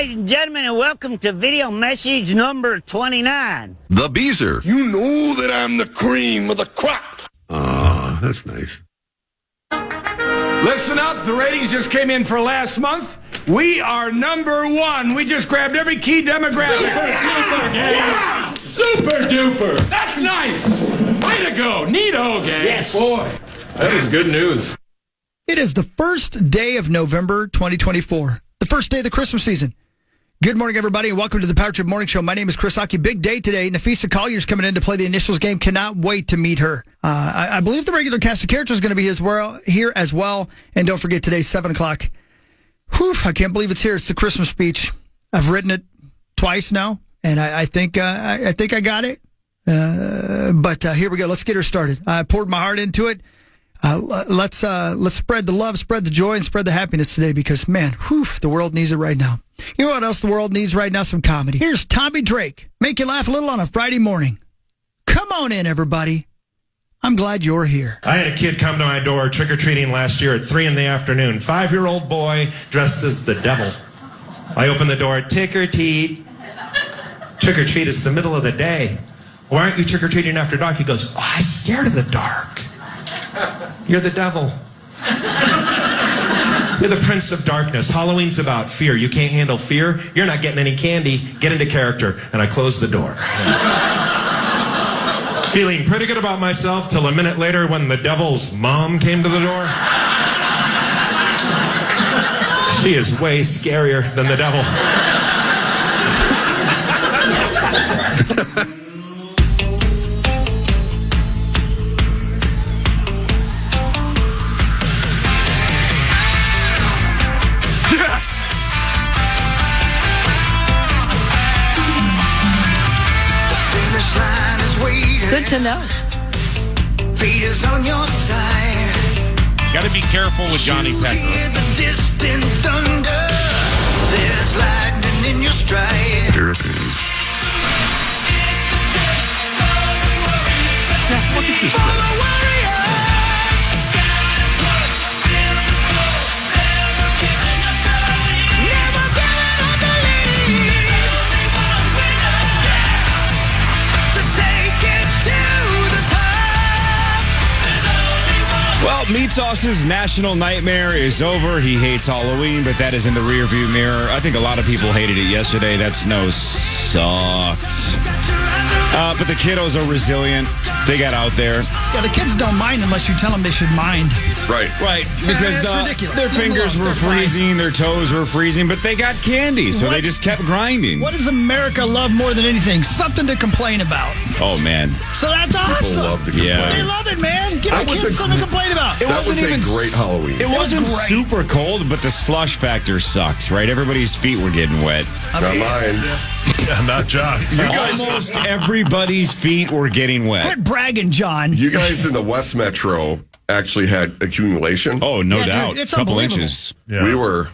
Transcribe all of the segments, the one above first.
ladies and gentlemen, and welcome to video message number 29. The Beezer. You know that I'm the cream of the crop. That's nice. Listen up, the ratings just came in for last month. We are number one. We just grabbed every key demographic. Super duper. That's nice. Way to go. Neato, gang. Yes. Boy, that is good news. It is the first day of November 2024, the first day of the Christmas season. Good morning, everybody, and welcome to the Power Trip Morning Show. My name is Chris Hockey. Big day today. Nafisa Collier's coming in to play the Initials game. Cannot wait to meet her. I believe the regular cast of characters is going to be here as well. And don't forget, today's 7 o'clock. Whew, I can't believe it's here. It's the Christmas speech. I've written it twice now, and I think I got it. But here we go. Let's get her started. I poured my heart into it. Let's spread the love, spread the joy, and spread the happiness today because, man, the world needs it right now. You know what else the world needs right now? Some comedy. Here's Tommy Drake. Make you laugh a little on a Friday morning. Come on in, everybody. I'm glad you're here. I had a kid come to my door trick-or-treating last year at 3 in the afternoon. 5-year-old boy dressed as the devil. I opened the door, trick-or-treat. Trick-or-treat, it's the middle of the day. Why aren't you trick-or-treating after dark? He goes, I'm scared of the dark. You're the devil. You're the prince of darkness. Halloween's about fear. You can't handle fear. You're not getting any candy. Get into character. And I closed the door. Feeling pretty good about myself till a minute later when the devil's mom came to the door. She is way scarier than the devil. Good to know. Fate is on your side. Got to be careful with Johnny Pecker. Hear the distant thunder. There's lightning in your stride. Seth, look at this thing. Well, Meat Sauce's national nightmare is over. He hates Halloween, but that is in the rearview mirror. I think a lot of people hated it yesterday. That snow sucked. But the kiddos are resilient. They got out there. Yeah, the kids don't mind unless you tell them they should mind. Right. Right. Because their fingers were freezing, their toes were freezing, but they got candy, so they just kept grinding. What does America love more than anything? Something to complain about. Oh, man. So that's awesome. People love to complain. Yeah. They love it, man. Give the kids something to complain about. That was a great Halloween. It wasn't super cold, but the slush factor sucks, right? Everybody's feet were getting wet. Not mine. Yeah, not John's. Almost everybody's feet were getting wet. Quit bragging, John. You guys in the West Metro actually had accumulation. Oh, no doubt. Dude, it's a couple unbelievable. inches. Yeah. We were.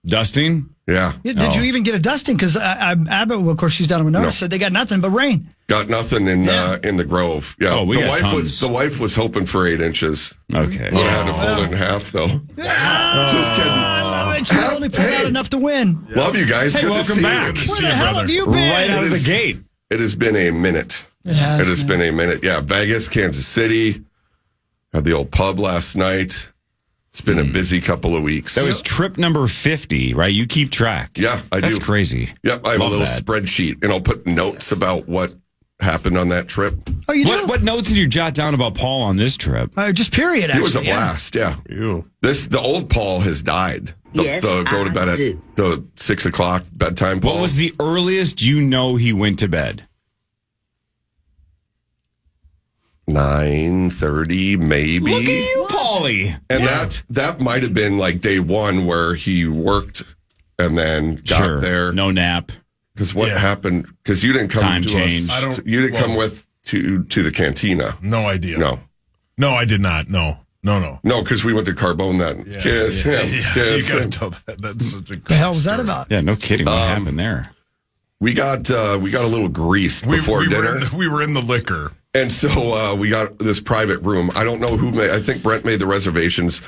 Dusting? Yeah. Did you even get a dusting? Because Abbott, well, of course, she's down in Winona, said they got nothing but rain. Got nothing in the Grove. Yeah. Oh, we got tons. The wife was hoping for 8 inches. Okay. Would have had to fold it in half, though. Just kidding. I love it. She only pulled out enough to win. Love you guys. Hey, Good welcome to see back. you. Where the hell have you been? Right out of the gate. It has been a minute. It has been a minute. Yeah, Vegas, Kansas City. Had the old pub last night. It's been a busy couple of weeks. That was trip number 50, right? You keep track. Yeah, I do. That's crazy. Yep, I have Love a little that. spreadsheet, and I'll put notes about what happened on that trip. Oh, you do? What notes did you jot down about Paul on this trip? Just period, actually. It was a blast, yeah. The old Paul has died. The go to bed at the 6 o'clock bedtime Paul. What was the earliest you know he went to bed? 9:30, maybe. Look at you, Paulie. And that might have been like day one where he worked and then got there. No nap. Because what happened? Because you didn't come Time to change. us. You didn't come to the cantina. No idea. No, I did not. No. No, because we went to Carbone then. Yeah, Kiss him. Kiss you got him. to tell that. That's such a The hell was that about? Yeah, no kidding. What happened there? We got a little greased before dinner. We were in the liquor. And so we got this private room. I don't know who made. I think Brent made the reservations.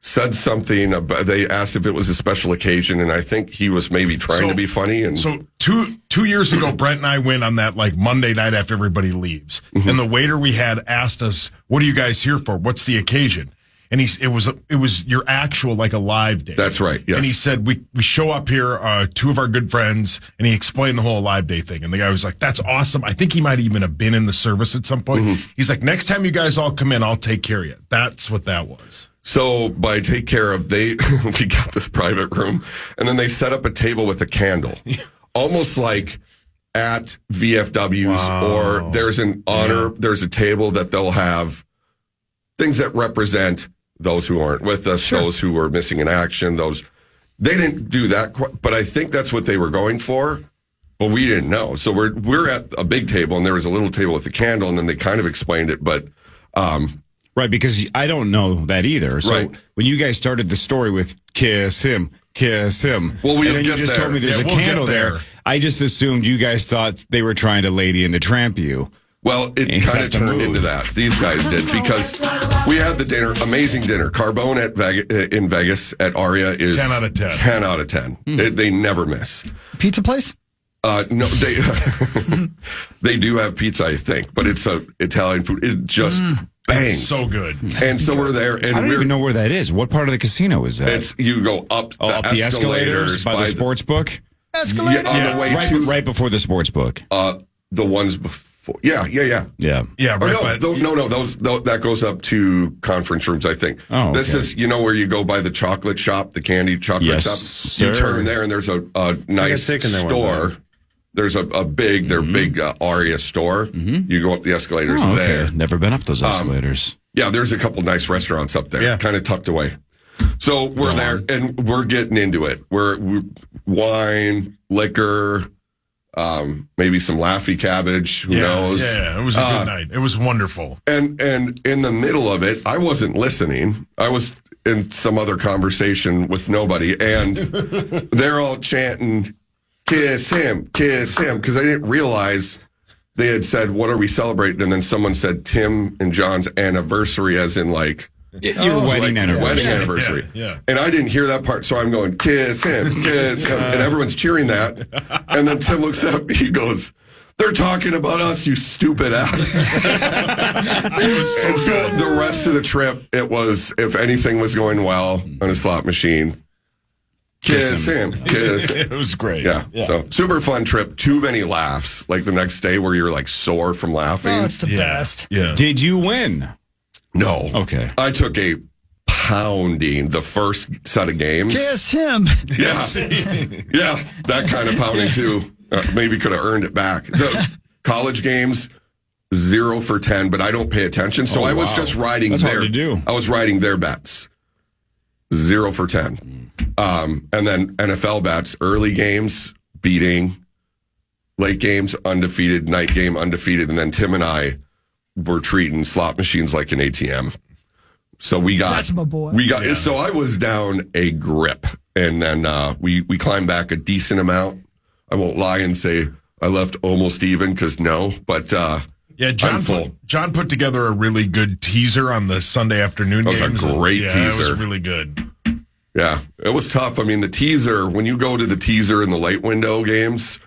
said something about, they asked if it was a special occasion, and I think he was maybe trying to be funny. And so two years ago, Brent and I went on that like Monday night after everybody leaves, and the waiter we had asked us, "What are you guys here for? What's the occasion?" And it was your actual like a live day. That's right. Yes. And he said we show up here, two of our good friends, and he explained the whole live day thing. And the guy was like, "That's awesome." I think he might even have been in the service at some point. He's like, "Next time you guys all come in, I'll take care of you." That's what that was. So by take care of, we got this private room, and then they set up a table with a candle, almost like at VFW's, or there's an honor. There's a table that they'll have things that represent those who aren't with us, those who were missing in action. They didn't do that, but I think that's what they were going for. But we didn't know. So we're at a big table, and there was a little table with a candle, and then they kind of explained it, but. Right, because I don't know that either. So when you guys started the story with kiss him, well, and then you just told me there's a candle there, I just assumed you guys thought they were trying to Lady in the Tramp you. Well, it kind of turned into that. These guys did, because we had the dinner, amazing dinner. Carbone in Vegas at Aria is 10 out of 10. 10 out of 10. They never miss. Pizza place? No, they do have pizza, I think, but it's Italian food. It just bangs. So good. And so we're there, and I don't even know where that is. What part of the casino is that? It's you go up the escalators by the sports book. Escalator? On the way right before the sports book. The ones before. Yeah. Yeah. Right, no. Those that goes up to conference rooms, I think. Oh, This is where you go by the chocolate shop, the candy chocolate shop. Sir. You turn there, and there's a nice store. There's a big Aria store. You go up the escalators there. Never been up those escalators. Yeah, there's a couple nice restaurants up there, kind of tucked away. So we're there, and we're getting into it. We're wine, liquor, maybe some Laffy cabbage. Who knows? Yeah, it was a good night. It was wonderful. And in the middle of it, I wasn't listening. I was in some other conversation with nobody, and they're all chanting, "Kiss him, because I didn't realize they had said, "What are we celebrating?" And then someone said Tim and John's anniversary, as in like your wedding anniversary. Wedding anniversary. Yeah. And I didn't hear that part, so I'm going, "Kiss him, and everyone's cheering that. And then Tim looks up, he goes, "They're talking about us, you stupid ass." And so the rest of the trip, it was, if anything was going well on a slot machine, kiss him. It was great. Yeah. So super fun trip. Too many laughs. Like the next day where you're like sore from laughing. Oh, it's the best. Yeah. Did you win? No. Okay. I took a pounding the first set of games. Kiss him. Yeah. Yeah. That kind of pounding too. Maybe could have earned it back. The college games, 0 for 10, but I don't pay attention. So I was just riding That's hard to do. I was riding their bets. 0 for 10. And then NFL bets, early games, beating, late games, undefeated, night game, undefeated. And then Tim and I were treating slot machines like an ATM. So we got, That's my boy. So I was down a grip. And then we climbed back a decent amount. I won't lie and say I left almost even, because no, but yeah, John put together a really good teaser on the Sunday afternoon games. That was a great teaser. It was really good. Yeah, it was tough. I mean, the teaser, when you go to the teaser in the late window games,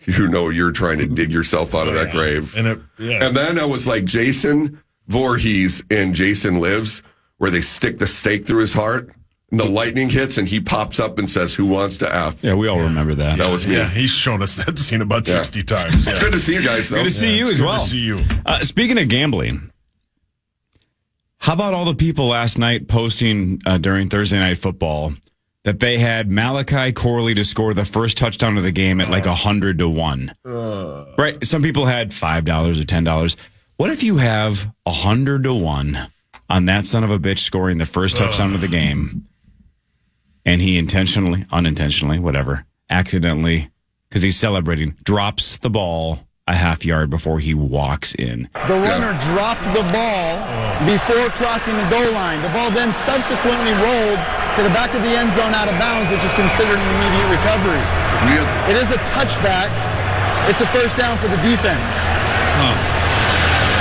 you're trying to dig yourself out of that grave. And then I was like Jason Voorhees in Jason Lives, where they stick the stake through his heart, and the lightning hits, and he pops up and says, "Who wants to F?" Yeah, we all remember that. That was me. Yeah, he's shown us that scene about 60 times. It's good to see you guys, though. Good to see you as well. Good to see you. Speaking of gambling, how about all the people last night posting during Thursday Night Football that they had Malachi Corley to score the first touchdown of the game at like 100 to 1? Right? Some people had $5 or $10. What if you have 100 to 1 on that son of a bitch scoring the first touchdown of the game, and he intentionally, unintentionally, whatever, accidentally, because he's celebrating, drops the ball a half yard before he walks in? The runner dropped the ball before crossing the goal line. The ball then subsequently rolled to the back of the end zone out of bounds, which is considered an immediate recovery. It is a touchback. It's a first down for the defense.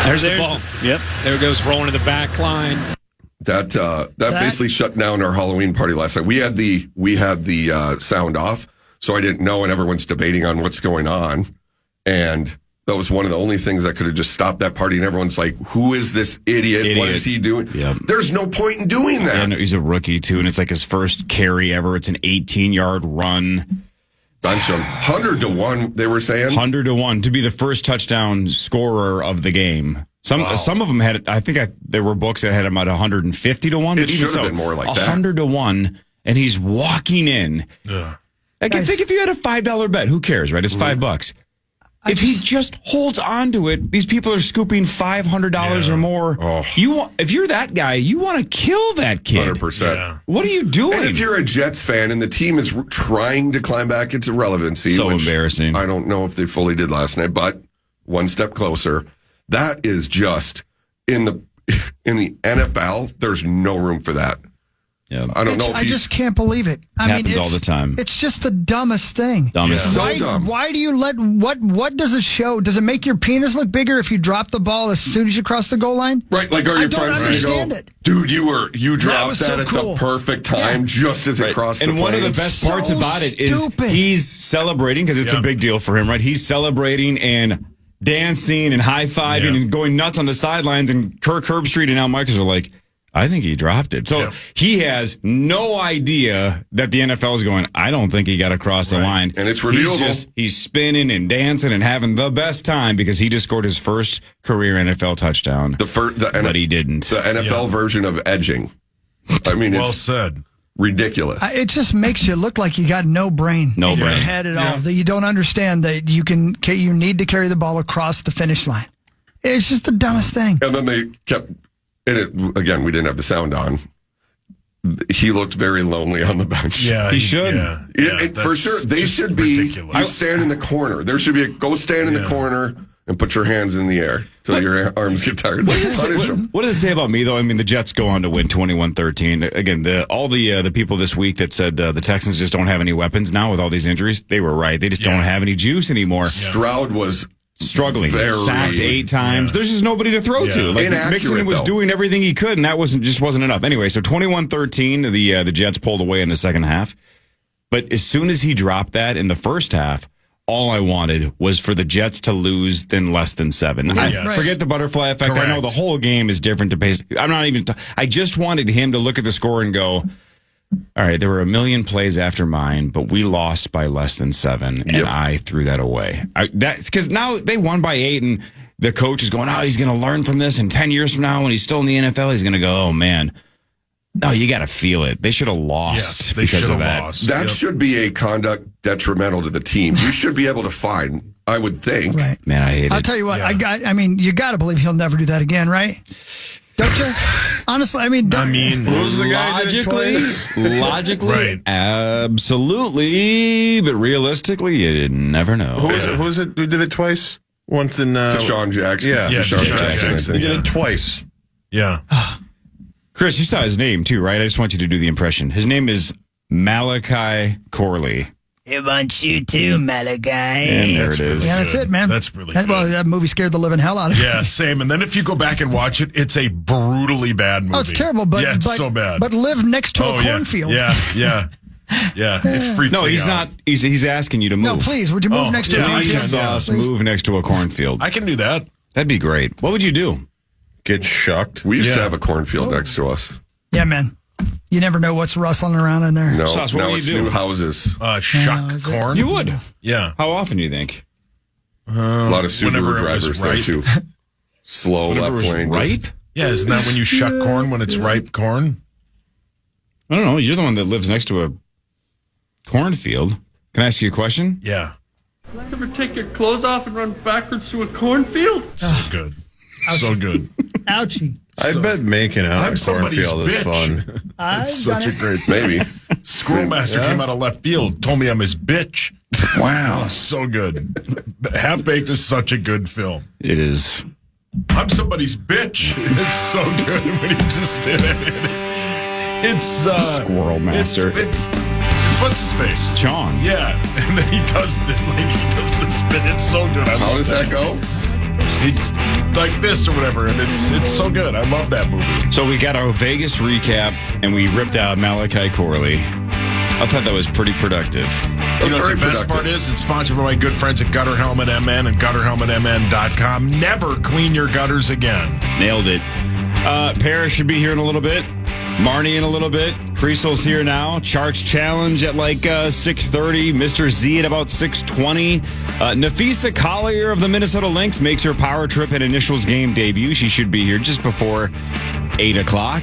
There's the ball. Yep. There it goes, rolling to the back line. That basically shut down our Halloween party last night. We had the sound off, so I didn't know, and everyone's debating on what's going on. And that was one of the only things that could have just stopped that party. And everyone's like, "Who is this idiot? What is he doing?" Yep. There's no point in doing that. Yeah, no, he's a rookie too, and it's like his first carry ever. It's an 18-yard run. Bunch of 100 to 1. They were saying 100 to 1 to be the first touchdown scorer of the game. Some of them had. I think there were books that had him at 150 to 1. It should have been more like that. 100 to 1, and he's walking in. I can think if you had a $5 bet, who cares, right? It's $5. If he just holds on to it, these people are scooping $500 or more. If you're that guy, you want to kill that kid. 100%. Yeah. What are you doing? And if you're a Jets fan and the team is try to climb back into relevancy, So which embarrassing. I don't know if they fully did last night, but one step closer. That is just in the NFL. There's no room for that. Yeah. I don't know. If I just can't believe it. I mean, happens all the time. It's just the dumbest thing. Dumbest. So Why, dumb. why do you let what does it show? Does it make your penis look bigger if you drop the ball as soon as you cross the goal line? Right, like are I your don't friends going to understand go, it. dude? You dropped was that so at cool. the perfect time, just as it crossed the And one of the plane. best So parts about it is stupid. he's celebrating because it's a big deal for him, right? He's celebrating and dancing and high-fiving and going nuts on the sidelines. And Kirk Herbstreit and Al Michaels are like, I think he dropped it. So he has no idea that the NFL is going, I don't think he got across the line. And it's reviewable. He's spinning and dancing and having the best time because he just scored his first career NFL touchdown. But he didn't. The NFL version of edging. I mean, Well it's said. ridiculous. It just makes you look like you got no brain No in your brain. head at all. That you don't understand that you need to carry the ball across the finish line. It's just the dumbest thing. And then they kept, and it, again, we didn't have the sound on. He looked very lonely on the bench. Yeah, He should. For sure. They just should be, ridiculous. you stand in the corner. There should be go stand in the corner and put your hands in the air till your arms get tired. Punish them. What does it say about me, though? I mean, the Jets go on to win 21-13. Again, all the people this week that said the Texans just don't have any weapons now with all these injuries, they were right. They just don't have any juice anymore. Stroud was Struggling, very sacked 8 times. There's just nobody to throw to. Like Inaccurate, Mixon was though. doing everything he could, and that just wasn't enough. Anyway, so 21-13, the Jets pulled away in the second half. But as soon as he dropped that in the first half, all I wanted was for the Jets to lose than less than 7. Forget the butterfly effect. Correct. I know the whole game is different to pace. I'm not even. I just wanted him to look at the score and go, all right, there were a million plays after mine, but we lost by less than 7, and I threw that away. That's because now they won by 8, and the coach is going, oh, he's going to learn from this, and 10 years from now, when he's still in the NFL, he's going to go, oh, man. No, you got to feel it. They should have lost because of that. That should be a conduct detrimental to the team. You should be able to fine, I would think. Right. Man, I hate it. I'll tell you what, I mean, you got to believe he'll never do that again, right? Don't you? Honestly, I mean, who's the guy that did it twice? Logically, Right. absolutely, but realistically, you never know. Who is it who did it twice? Once in Deshaun Jackson. Yeah, Deshaun Jackson. I He think. did it twice. Yeah. Chris, you saw his name too, right? I just want you to do the impression. His name is Malachi Corley. It wants you too, Malachi. And there it is. yeah, that's it, man. That's really good. Well, that movie scared the living hell out of me. Yeah, same. And then if you go back and watch it, it's a brutally bad movie. Oh, it's terrible, but yeah, it's so bad. But live next to a cornfield. Yeah. It freaked No, me he's out. not. He's asking you to move. No, please, would you move next to a yeah, I Please cornfield? saw us Please. move next to a cornfield. I can do that. That'd be great. What would you do? Get shucked. We used to Yeah. have a cornfield next to us. Yeah, man. You never know what's rustling around in there. No, Sauce, what now would it's you do? new houses. Shuck is it? corn. You would. Yeah. How often do you think? A lot of whenever Subaru it was drivers there ripe. too. Slow Whenever it left was lane. ripe? Yeah, isn't that when you shuck corn when it's ripe corn? I don't know. You're the one that lives next to a cornfield. Can I ask you a question? Yeah. Ever take your clothes off and run backwards through a cornfield? So good. So good. Ouchie. I bet making out I'm a somebody's cornfield is bitch. fun. I've It's done such it. a great maybe. Squirrelmaster came out of left field, told me I'm his bitch. Wow. So good. Half Baked is such a good film. It is. I'm somebody's bitch. It's so good when he just did it. It's Squirrel Master. It's what's his face? Sean. Yeah, and then he does the spit. It's so good. How does that go? like this or whatever, and it's so good. I love that movie. So we got our Vegas recap, and we ripped out Malachi Corley. I thought that was pretty productive. You know what the best part is? It's sponsored by my good friends at Gutter Helmet MN and GutterHelmetMN.com. Never clean your gutters again. Nailed it. Paris should be here in a little bit. Marnie in a little bit. Kriesel's here now. Charch Challenge at like 6:30. Mr. Z at about 6:20. Nafisa Collier of the Minnesota Lynx makes her Power Trip and Initials game debut. She should be here just before 8 o'clock.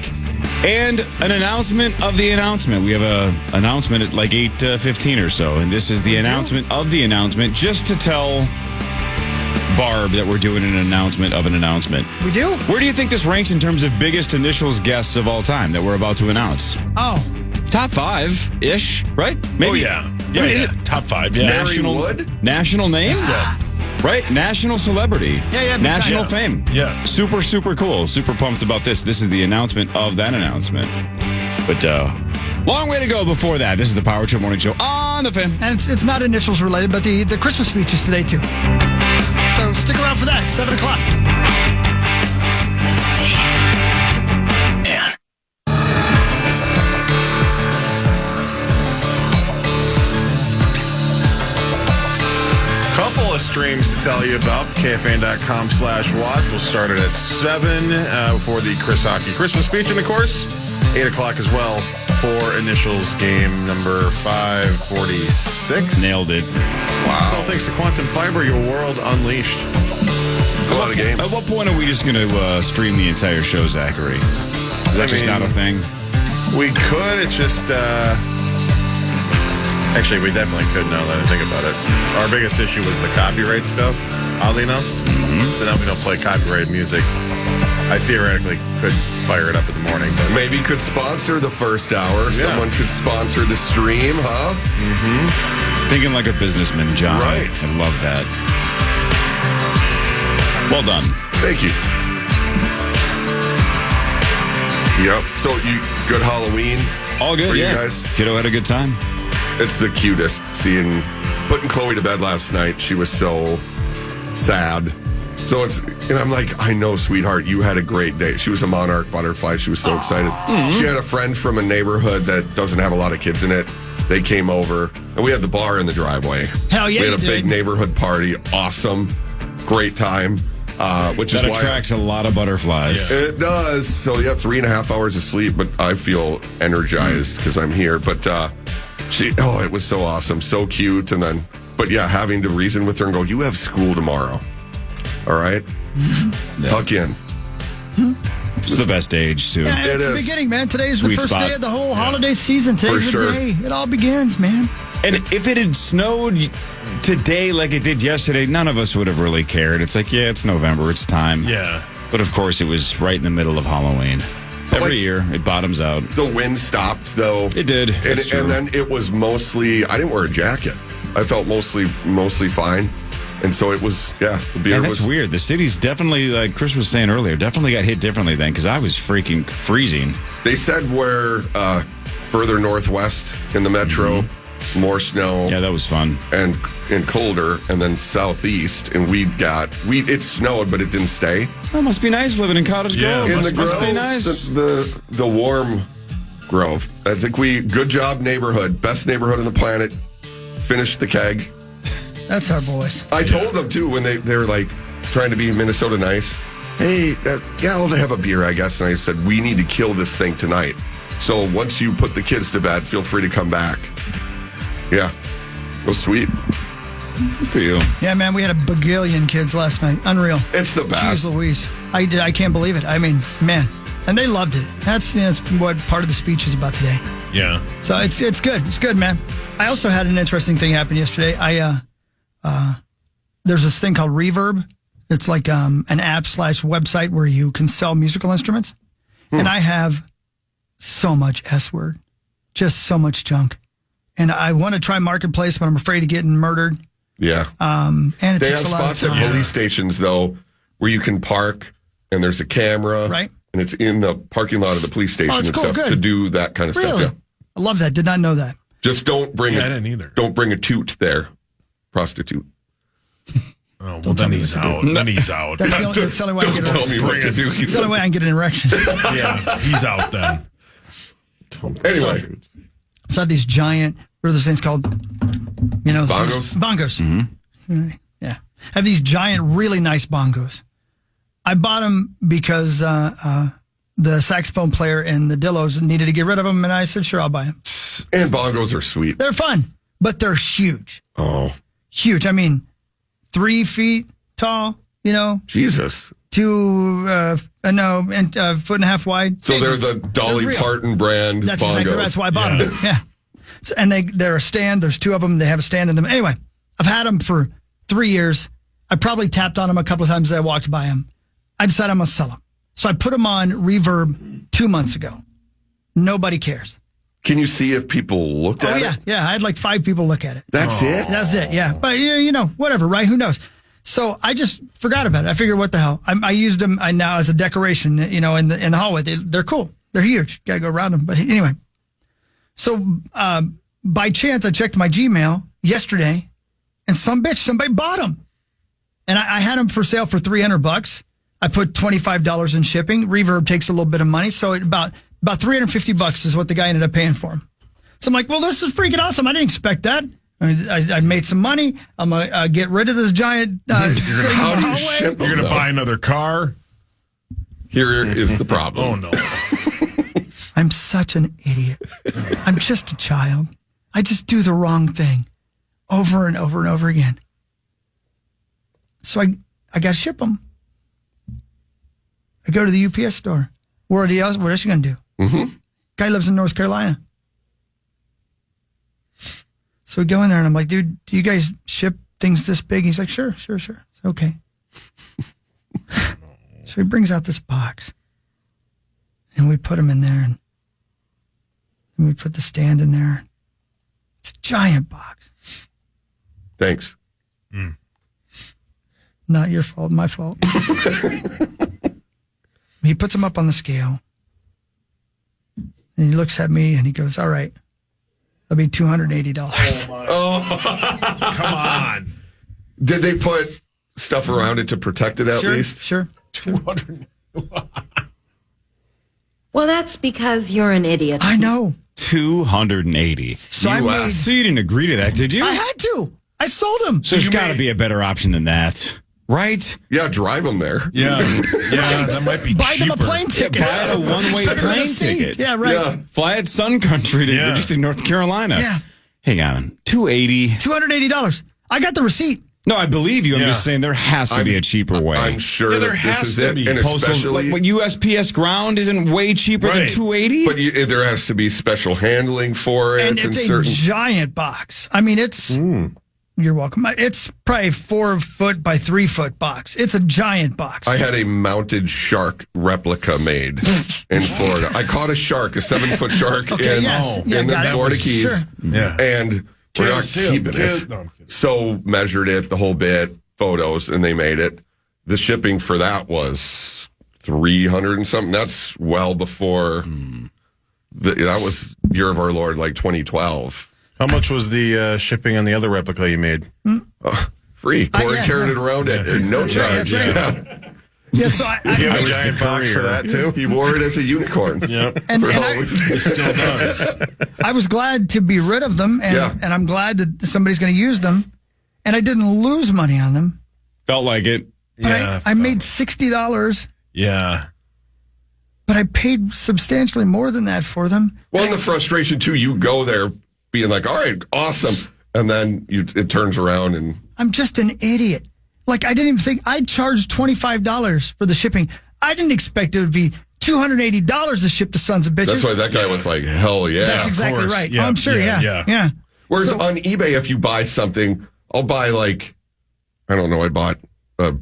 And an announcement of the announcement. We have an announcement at like 8:15 or so. And this is the announcement of the announcement just to tell Barb that we're doing an announcement of an announcement. We do? Where do you think this ranks in terms of biggest Initials guests of all time that we're about to announce? Oh. Top 5-ish, right? Maybe. Oh, yeah. Yeah. Top 5, yeah. National name? Right? National celebrity. Yeah. National fame. Yeah. Super, super cool. Super pumped about this. This is the announcement of that announcement. But, long way to go before that. This is the Power Trip Morning Show on the Fan. And it's not Initials related, but the Christmas speech is today, too. So stick around for that. 7 o'clock. Couple of streams to tell you about. KFAN.com/watch. We'll start it at 7 for the Chris Hockey Christmas speech. And, of course, 8 o'clock as well for Initials game number 546. Nailed it. Wow. It's all thanks to Quantum Fiber, your world unleashed. It's a lot of games. At what point are we just going to stream the entire show, Zachary? Is that just not a thing? We could. It's just... Actually, we definitely could now that I think about it. Our biggest issue was the copyright stuff, oddly enough. So now we don't play copyrighted music. I theoretically could fire it up in the morning. But maybe could sponsor the first hour. Yeah. Someone could sponsor the stream, huh? Mm-hmm. Thinking like a businessman, John. Right. I love that. Well done. Thank you. Yep. So good Halloween? All good, for yeah. You guys? Kiddo had a good time. It's the cutest putting Chloe to bed last night. She was so sad. So and I'm like, I know, sweetheart, you had a great day. She was a monarch butterfly. She was so excited. Mm-hmm. She had a friend from a neighborhood that doesn't have a lot of kids in it. They came over, and we had the bar in the driveway. Hell yeah, we had a big neighborhood party. Awesome. Great time. Which is why attracts a lot of butterflies. Yeah. It does. So, 3.5 hours of sleep, but I feel energized because I'm here. But it was so awesome, so cute. And then, having to reason with her and go, you have school tomorrow. All right? Yeah. Tuck in. It's the best age, too. Yeah, it's the beginning, man. Today's the first day of the whole holiday season. Today's the day. It all begins, man. And if it had snowed today like it did yesterday, none of us would have really cared. It's like, it's November. It's time. Yeah. But, of course, it was right in the middle of Halloween. Every year, it bottoms out. The wind stopped, though. It did. And then it was mostly, I didn't wear a jacket. I felt mostly fine. And so it was, the beer that's weird. The city's definitely, like Chris was saying earlier, definitely got hit differently then because I was freaking freezing. They said where further northwest in the metro, more snow. Yeah, that was fun. And colder, and then southeast, and it snowed, but it didn't stay. That must be nice living in Cottage Grove. In the Grove, must be nice. The warm Grove. I think good job, neighborhood. Best neighborhood on the planet. Finished the keg. That's our boys. I told them, too, when they were, like, trying to be Minnesota nice. Hey, I'll have a beer, I guess. And I said, we need to kill this thing tonight. So once you put the kids to bed, feel free to come back. Yeah. It was sweet. Good for you. Yeah, man, we had a bagillion kids last night. Unreal. It's the best. Jeez Louise. I can't believe it. I mean, man. And they loved it. That's what part of the speech is about today. Yeah. So it's good. It's good, man. I also had an interesting thing happen yesterday. There's this thing called Reverb. It's like an app / website where you can sell musical instruments. And I have so much S-word. Just so much junk. And I want to try Marketplace, but I'm afraid of getting murdered. Yeah. And it they takes have a lot of spots time. at police stations, though, where you can park and there's a camera. Right. And it's in the parking lot of the police station and cool, stuff good. to do that kind of Really? stuff. Yeah. I love that. Did not know that. Just don't bring I didn't either. Don't bring a toot there. Prostitute. Oh, well, then he's out. Then he's out. That's the only way I Don't can tell me what to do. That's the only way I can get an erection. Yeah, he's out then. Anyway. So I have these giant, what are those things called? You know, Bongos? Bongos. Mm-hmm. Yeah. I have these giant, really nice bongos. I bought them because the saxophone player and the Dillos needed to get rid of them, and I said, sure, I'll buy them. And bongos are sweet. They're fun, but they're huge. Oh. Huge. I mean, 3 feet tall, you know. Jesus. And a foot and a half wide. So they're the Dolly Parton brand That's bongos. exactly right. That's why I bought them. Yeah. So, and they're a stand. There's 2 of them. They have a stand in them. Anyway, I've had them for 3 years. I probably tapped on them a couple of times as I walked by them. I decided I'm going to sell them. So I put them on Reverb 2 months ago. Nobody cares. Can you see if people looked at it? Yeah. I had like 5 people look at it. That's it? That's it, yeah. But, you know, whatever, right? Who knows? So I just forgot about it. I figured, what the hell? I used them now as a decoration, you know, in the hallway. They're cool. They're huge. Got to go around them. But anyway. So by chance, I checked my Gmail yesterday, and somebody bought them. And I had them for sale for $300. I put $25 in shipping. Reverb takes a little bit of money. So about $350 is what the guy ended up paying for them. So I'm like, well, this is freaking awesome. I didn't expect that. I made some money. I'm going to get rid of this giant thing in the hallway. You're going to buy another car? Here is the problem. Oh, no. I'm such an idiot. I'm just a child. I just do the wrong thing over and over and over again. So I got to ship them. I go to the UPS store. What else you going to do? Mm-hmm. Guy lives in North Carolina. So we go in there and I'm like, dude, do you guys ship things this big? He's like, sure. It's okay. So he brings out this box and we put them in there and we put the stand in there. It's a giant box. Thanks. Not your fault, my fault. He puts them up on the scale and he looks at me and he goes, all right. That'll be $280. Oh, come on. Did they put stuff around it to protect it at least? Sure. 200. Well, that's because you're an idiot. I know. 280. So you didn't agree to that, did you? I had to. I sold them. So there's got to be a better option than that. Right? Yeah, drive them there. Yeah, that might be Buy cheaper. them a plane ticket. Buy a one-way plane ticket. Yeah, right. Yeah. Fly at Sun Country to just in North Carolina. Yeah. Hang on. $280. $280. I got the receipt. No, I believe you. I'm just saying there has to be a cheaper way. I'm sure there that has this is to it. be. And especially... Like, USPS Ground isn't way cheaper than $280? But there has to be special handling for it. And it's a giant box. I mean, it's... You're welcome. It's probably 4 foot by 3 foot box. It's a giant box. I had a mounted shark replica made in Florida. I caught a shark, a 7-foot shark in the Florida Keys. Sure. Yeah. And we're not keeping it. No, I'm kidding. So measured it, the whole bit, photos, and they made it. The shipping for that was $300 and something. That's well before that was year of our Lord, like 2012. How much was the shipping on the other replica you made? Free. Corey carried it around at no charge. Yeah, so I You have a giant box for that too? He wore it as a unicorn. Yep. And Halloween. He still does. I was glad to be rid of them, and I'm glad that somebody's going to use them, and I didn't lose money on them. Felt like it. But I made $60. Yeah. But I paid substantially more than that for them. Well, and the frustration too, you go there being like, all right, awesome. And then it turns around and... I'm just an idiot. Like, I didn't even think... I charged $25 for the shipping. I didn't expect it would be $280 to ship the sons of bitches. That's why that guy was like, hell yeah. That's exactly right. Yeah, Oh, I'm sure, yeah. Whereas So- on eBay, if you buy something, I'll buy like, I don't know, I bought a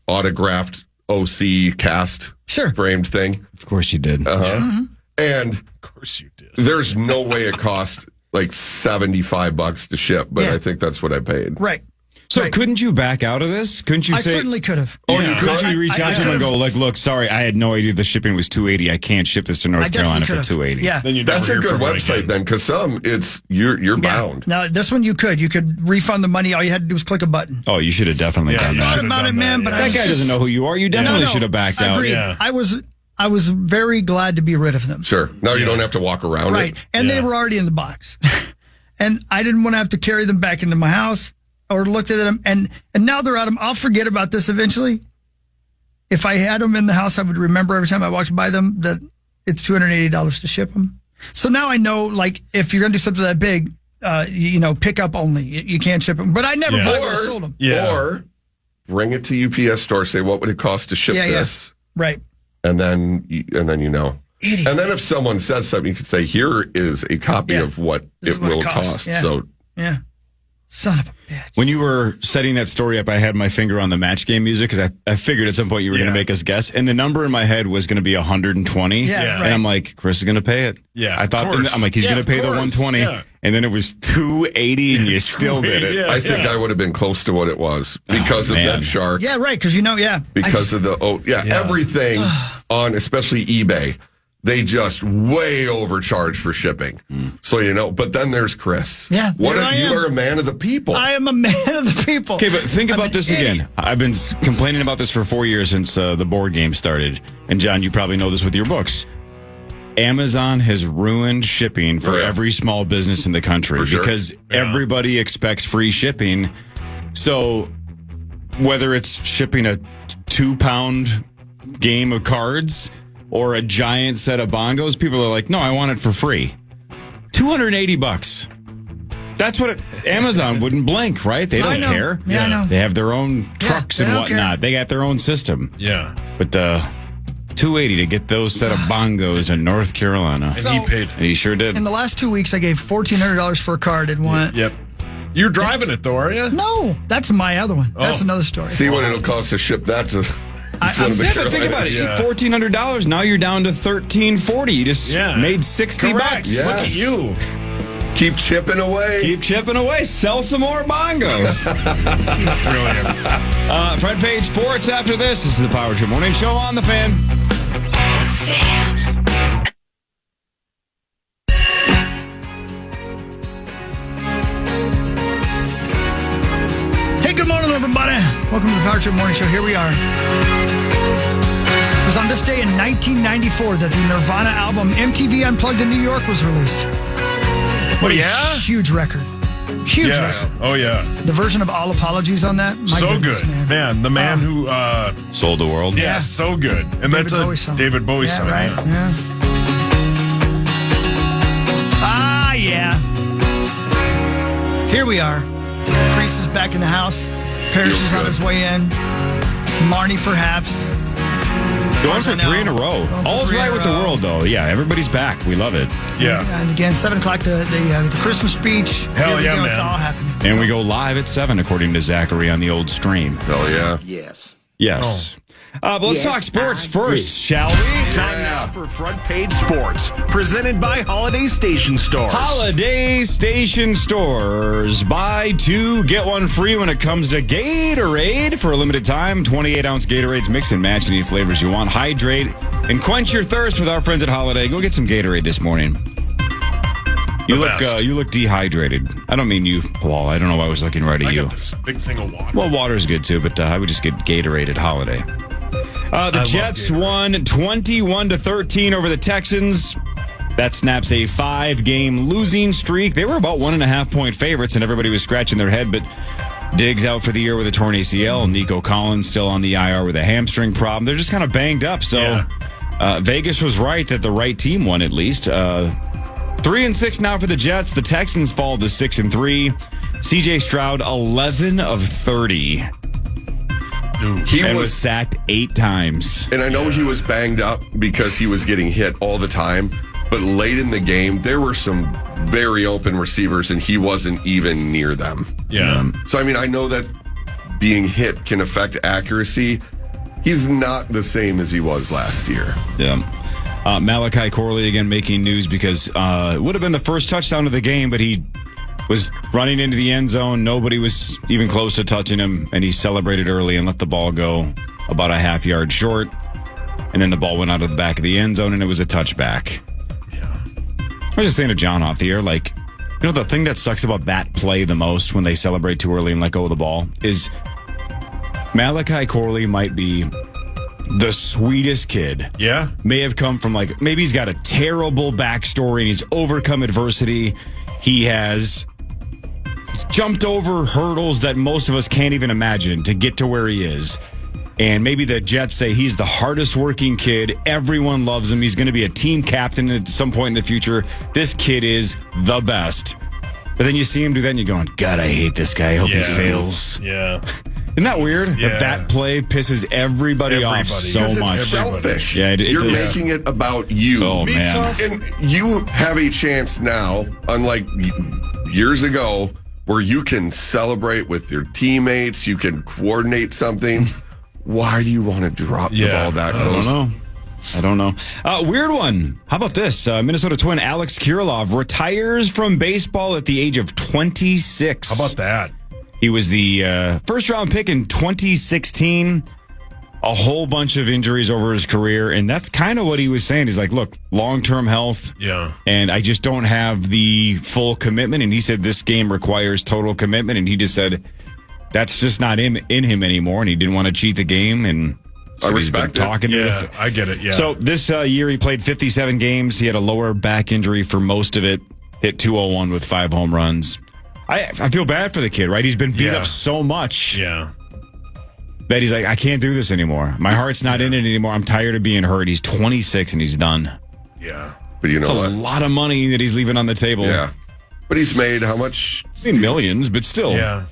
autographed OC cast framed thing. Of course you did. And Of course you did. there's no way it cost like $75 to ship, but Yeah. I think that's what I paid. Right. So couldn't you back out of this? Couldn't you say? I certainly could have. Oh, couldn't you reach out to him and go, like, look, sorry, I had no idea the shipping was $280. I can't ship this to North Carolina for $280. Yeah. Then That's a good website then, because some, you're bound. Now, this one you could. You could refund the money. All you had to do was click a button. Oh, you should have definitely done I that. thought about it, man, but That guy doesn't know who you are. You definitely should have backed out. Agreed. Yeah. I was very glad to be rid of them. Sure. Now you don't have to walk around Right. it. And they were already in the box. And I didn't want to have to carry them back into my house or looked at them. And now they're out of them. I'll forget about this eventually. If I had them in the house, I would remember every time I walked by them that it's $280 to ship them. So now I know, like, if you're going to do something that big, pick up only. You can't ship them. But I never would have sold them. Yeah. Or bring it to UPS store, say, what would it cost to ship this? Right. And then you know. Idiot. And then if someone says something, you can say, here is a copy of what This it is what will it costs. cost. Yeah. So Yeah. Son of a bitch. When you were setting that story up, I had my finger on the match game music because I figured at some point you were going to make us guess. And the number in my head was going to be 120. Yeah, right. And I'm like, Chris is going to pay it. Yeah, I thought, of course. I'm like, he's Yeah, going to pay of the course. 120. Yeah. And then it was 280 and you still did it. I think I would have been close to what it was because of that shark. Yeah, right. Because Because of everything on especially eBay. They just way overcharge for shipping. So, but then there's Chris. Yeah. You am. are a man of the people. I am a man of the people. Okay, but think about this again. I've been complaining about this for 4 years since the board game started. And John, you probably know this with your books. Amazon has ruined shipping for every small business in the country because everybody expects free shipping. So whether it's shipping a 2-pound game of cards or a giant set of bongos, people are like, no, I want it for free. $280. That's what Amazon wouldn't blink, right? They don't care. Yeah, I know. They have their own trucks and whatnot. They got their own system. Yeah. But $280 to get those set of bongos to North Carolina. And he paid. And he sure did. In the last 2 weeks, I gave $1,400 for a card and won. Yep. You're driving it, though, are you? No, that's my other one. That's another story. See what it'll cost to ship that to... But think about it. $1,400. Now you're down to $1,340. You just made $60. Yes. Look at you. Keep chipping away. Keep chipping away. Sell some more bongos. Brilliant. Front page sports after this. This is the Power Trip Morning Show on The Fan. Hey, good morning, everybody. Welcome to the Power Trip Morning Show. Here we are. It was on this day in 1994 that the Nirvana album MTV Unplugged in New York was released. What a huge record. Huge record. Oh, yeah. The version of All Apologies on that. My So goodness, good. Man, the man who... sold the world. Yeah, so good. And David that's Bowie a song. David Bowie song. Right. Yeah. Ah, yeah. Here we are. Kriesel is back in the house. Parrish is on his way in. Marnie, perhaps. Going for 3 in a row. All's right with the world, though. Yeah, everybody's back. We love it. Yeah. And again, 7 o'clock, the Christmas speech. Hell yeah, man. It's all happening. And we go live at 7, according to Zachary on the old stream. Oh, yeah. Yes. Yes. But let's talk sports first, shall we? Time now for Front Page Sports, presented by Holiday Station Stores. Holiday Station Stores. Buy 2, get 1 free when it comes to Gatorade. For a limited time, 28-ounce Gatorades. Mix and match any flavors you want. Hydrate and quench your thirst with our friends at Holiday. Go get some Gatorade this morning. You look dehydrated. I don't mean you, Paul. I don't know why I was looking right at you. I got this big thing of water. Well, water's good too, but I would just get Gatorade at Holiday. The Jets won 21-13 over the Texans. That snaps a 5-game losing streak. They were about 1.5-point favorites, and everybody was scratching their head, but Diggs out for the year with a torn ACL. Nico Collins still on the IR with a hamstring problem. They're just kind of banged up. So Vegas was right that the right team won at least. 3-6 now for the Jets. The Texans fall to 6-3. CJ Stroud, 11 of 30. He was sacked 8 times. And I know he was banged up because he was getting hit all the time. But late in the game, there were some very open receivers, and he wasn't even near them. Yeah. So, I mean, I know that being hit can affect accuracy. He's not the same as he was last year. Yeah. Malachi Corley again making news because it would have been the first touchdown of the game, but he was running into the end zone. Nobody was even close to touching him, and he celebrated early and let the ball go about a half yard short. And then the ball went out of the back of the end zone, and it was a touchback. Yeah. I was just saying to John off the air, like, you know, the thing that sucks about that play the most when they celebrate too early and let go of the ball is Malachi Corley might be the sweetest kid. Yeah. May have come from, like, maybe he's got a terrible backstory and he's overcome adversity. He has jumped over hurdles that most of us can't even imagine to get to where he is. And maybe the Jets say he's the hardest working kid. Everyone loves him. He's going to be a team captain at some point in the future. This kid is the best. But then you see him do that and you're going, God, I hate this guy. I hope he fails. Yeah. Isn't that weird? Yeah. That play pisses everybody off so Because much. it's selfish. Yeah, You're making it about you. Oh, man. And you have a chance now, unlike years ago, where you can celebrate with your teammates, you can coordinate something. Why do you want to drop the ball that close? I don't know. Weird one. How about this? Minnesota Twin Alex Kirilov retires from baseball at the age of 26. How about that? He was the first-round pick in 2016. A whole bunch of injuries over his career, and that's kind of what he was saying. He's like, look, long-term health, and I just don't have the full commitment. And he said this game requires total commitment, and he just said that's just not in him anymore, and he didn't want to cheat the game. And so I respect it. Talking to I get it, yeah. So this year he played 57 games. He had a lower back injury for most of it, hit .201 with 5 home runs. I feel bad for the kid, right? He's been beat up so much. Yeah. That he's like, I can't do this anymore. My heart's not in it anymore. I'm tired of being hurt. He's 26 and he's done. Yeah. But you know That's what? a lot of money that he's leaving on the table. Yeah. But he's made how much? I mean, millions, but still. Yeah.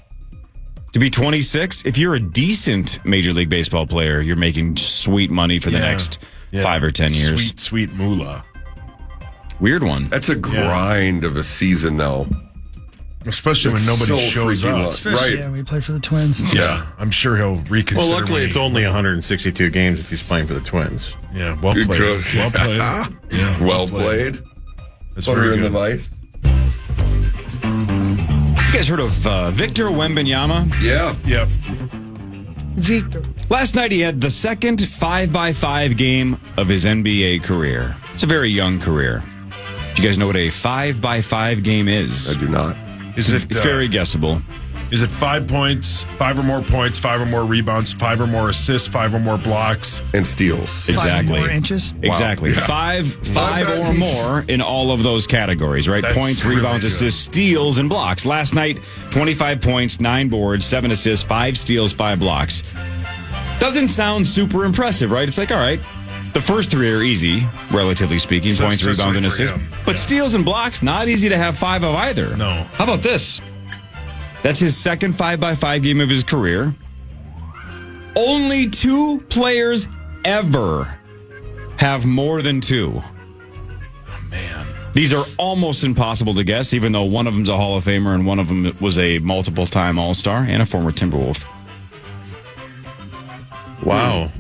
To be 26, if you're a decent Major League Baseball player, you're making sweet money for the next 5 or 10 years. Sweet moolah. Weird one. That's a grind of a season, though. Especially when nobody shows up. Especially, yeah, when you play for the Twins. Yeah, I'm sure he'll reconsider. Well, luckily, it's only 162 games if he's playing for the Twins. Yeah, well played. Well played. Yeah, well played. That's Put her very in the good. vice. You guys heard of Victor Wembanyama? Yeah. Yep. Victor. Last night he had the second 5x5 game of his NBA career. It's a very young career. Do you guys know what a 5x5 game is? I do not. Is it? It's very guessable. Is it 5 points, 5 or more points, 5 or more rebounds, 5 or more assists, 5 or more blocks, and steals? Exactly. 5 more inches. Exactly. Wow. Yeah. Five or more in all of those categories, right? That's Points, really rebounds, good. assists, steals, and blocks. Last night, 25 points, 9 boards, 7 assists, 5 steals, 5 blocks. Doesn't sound super impressive, right? It's like, all right, the first 3 are easy, relatively speaking, points, rebounds, and assists. But steals and blocks, not easy to have 5 of either. No. How about this? That's his second 5x5 game of his career. Only 2 players ever have more than 2. Oh, man. These are almost impossible to guess, even though one of them's a Hall of Famer and one of them was a multiple-time All-Star and a former Timberwolf. Wow.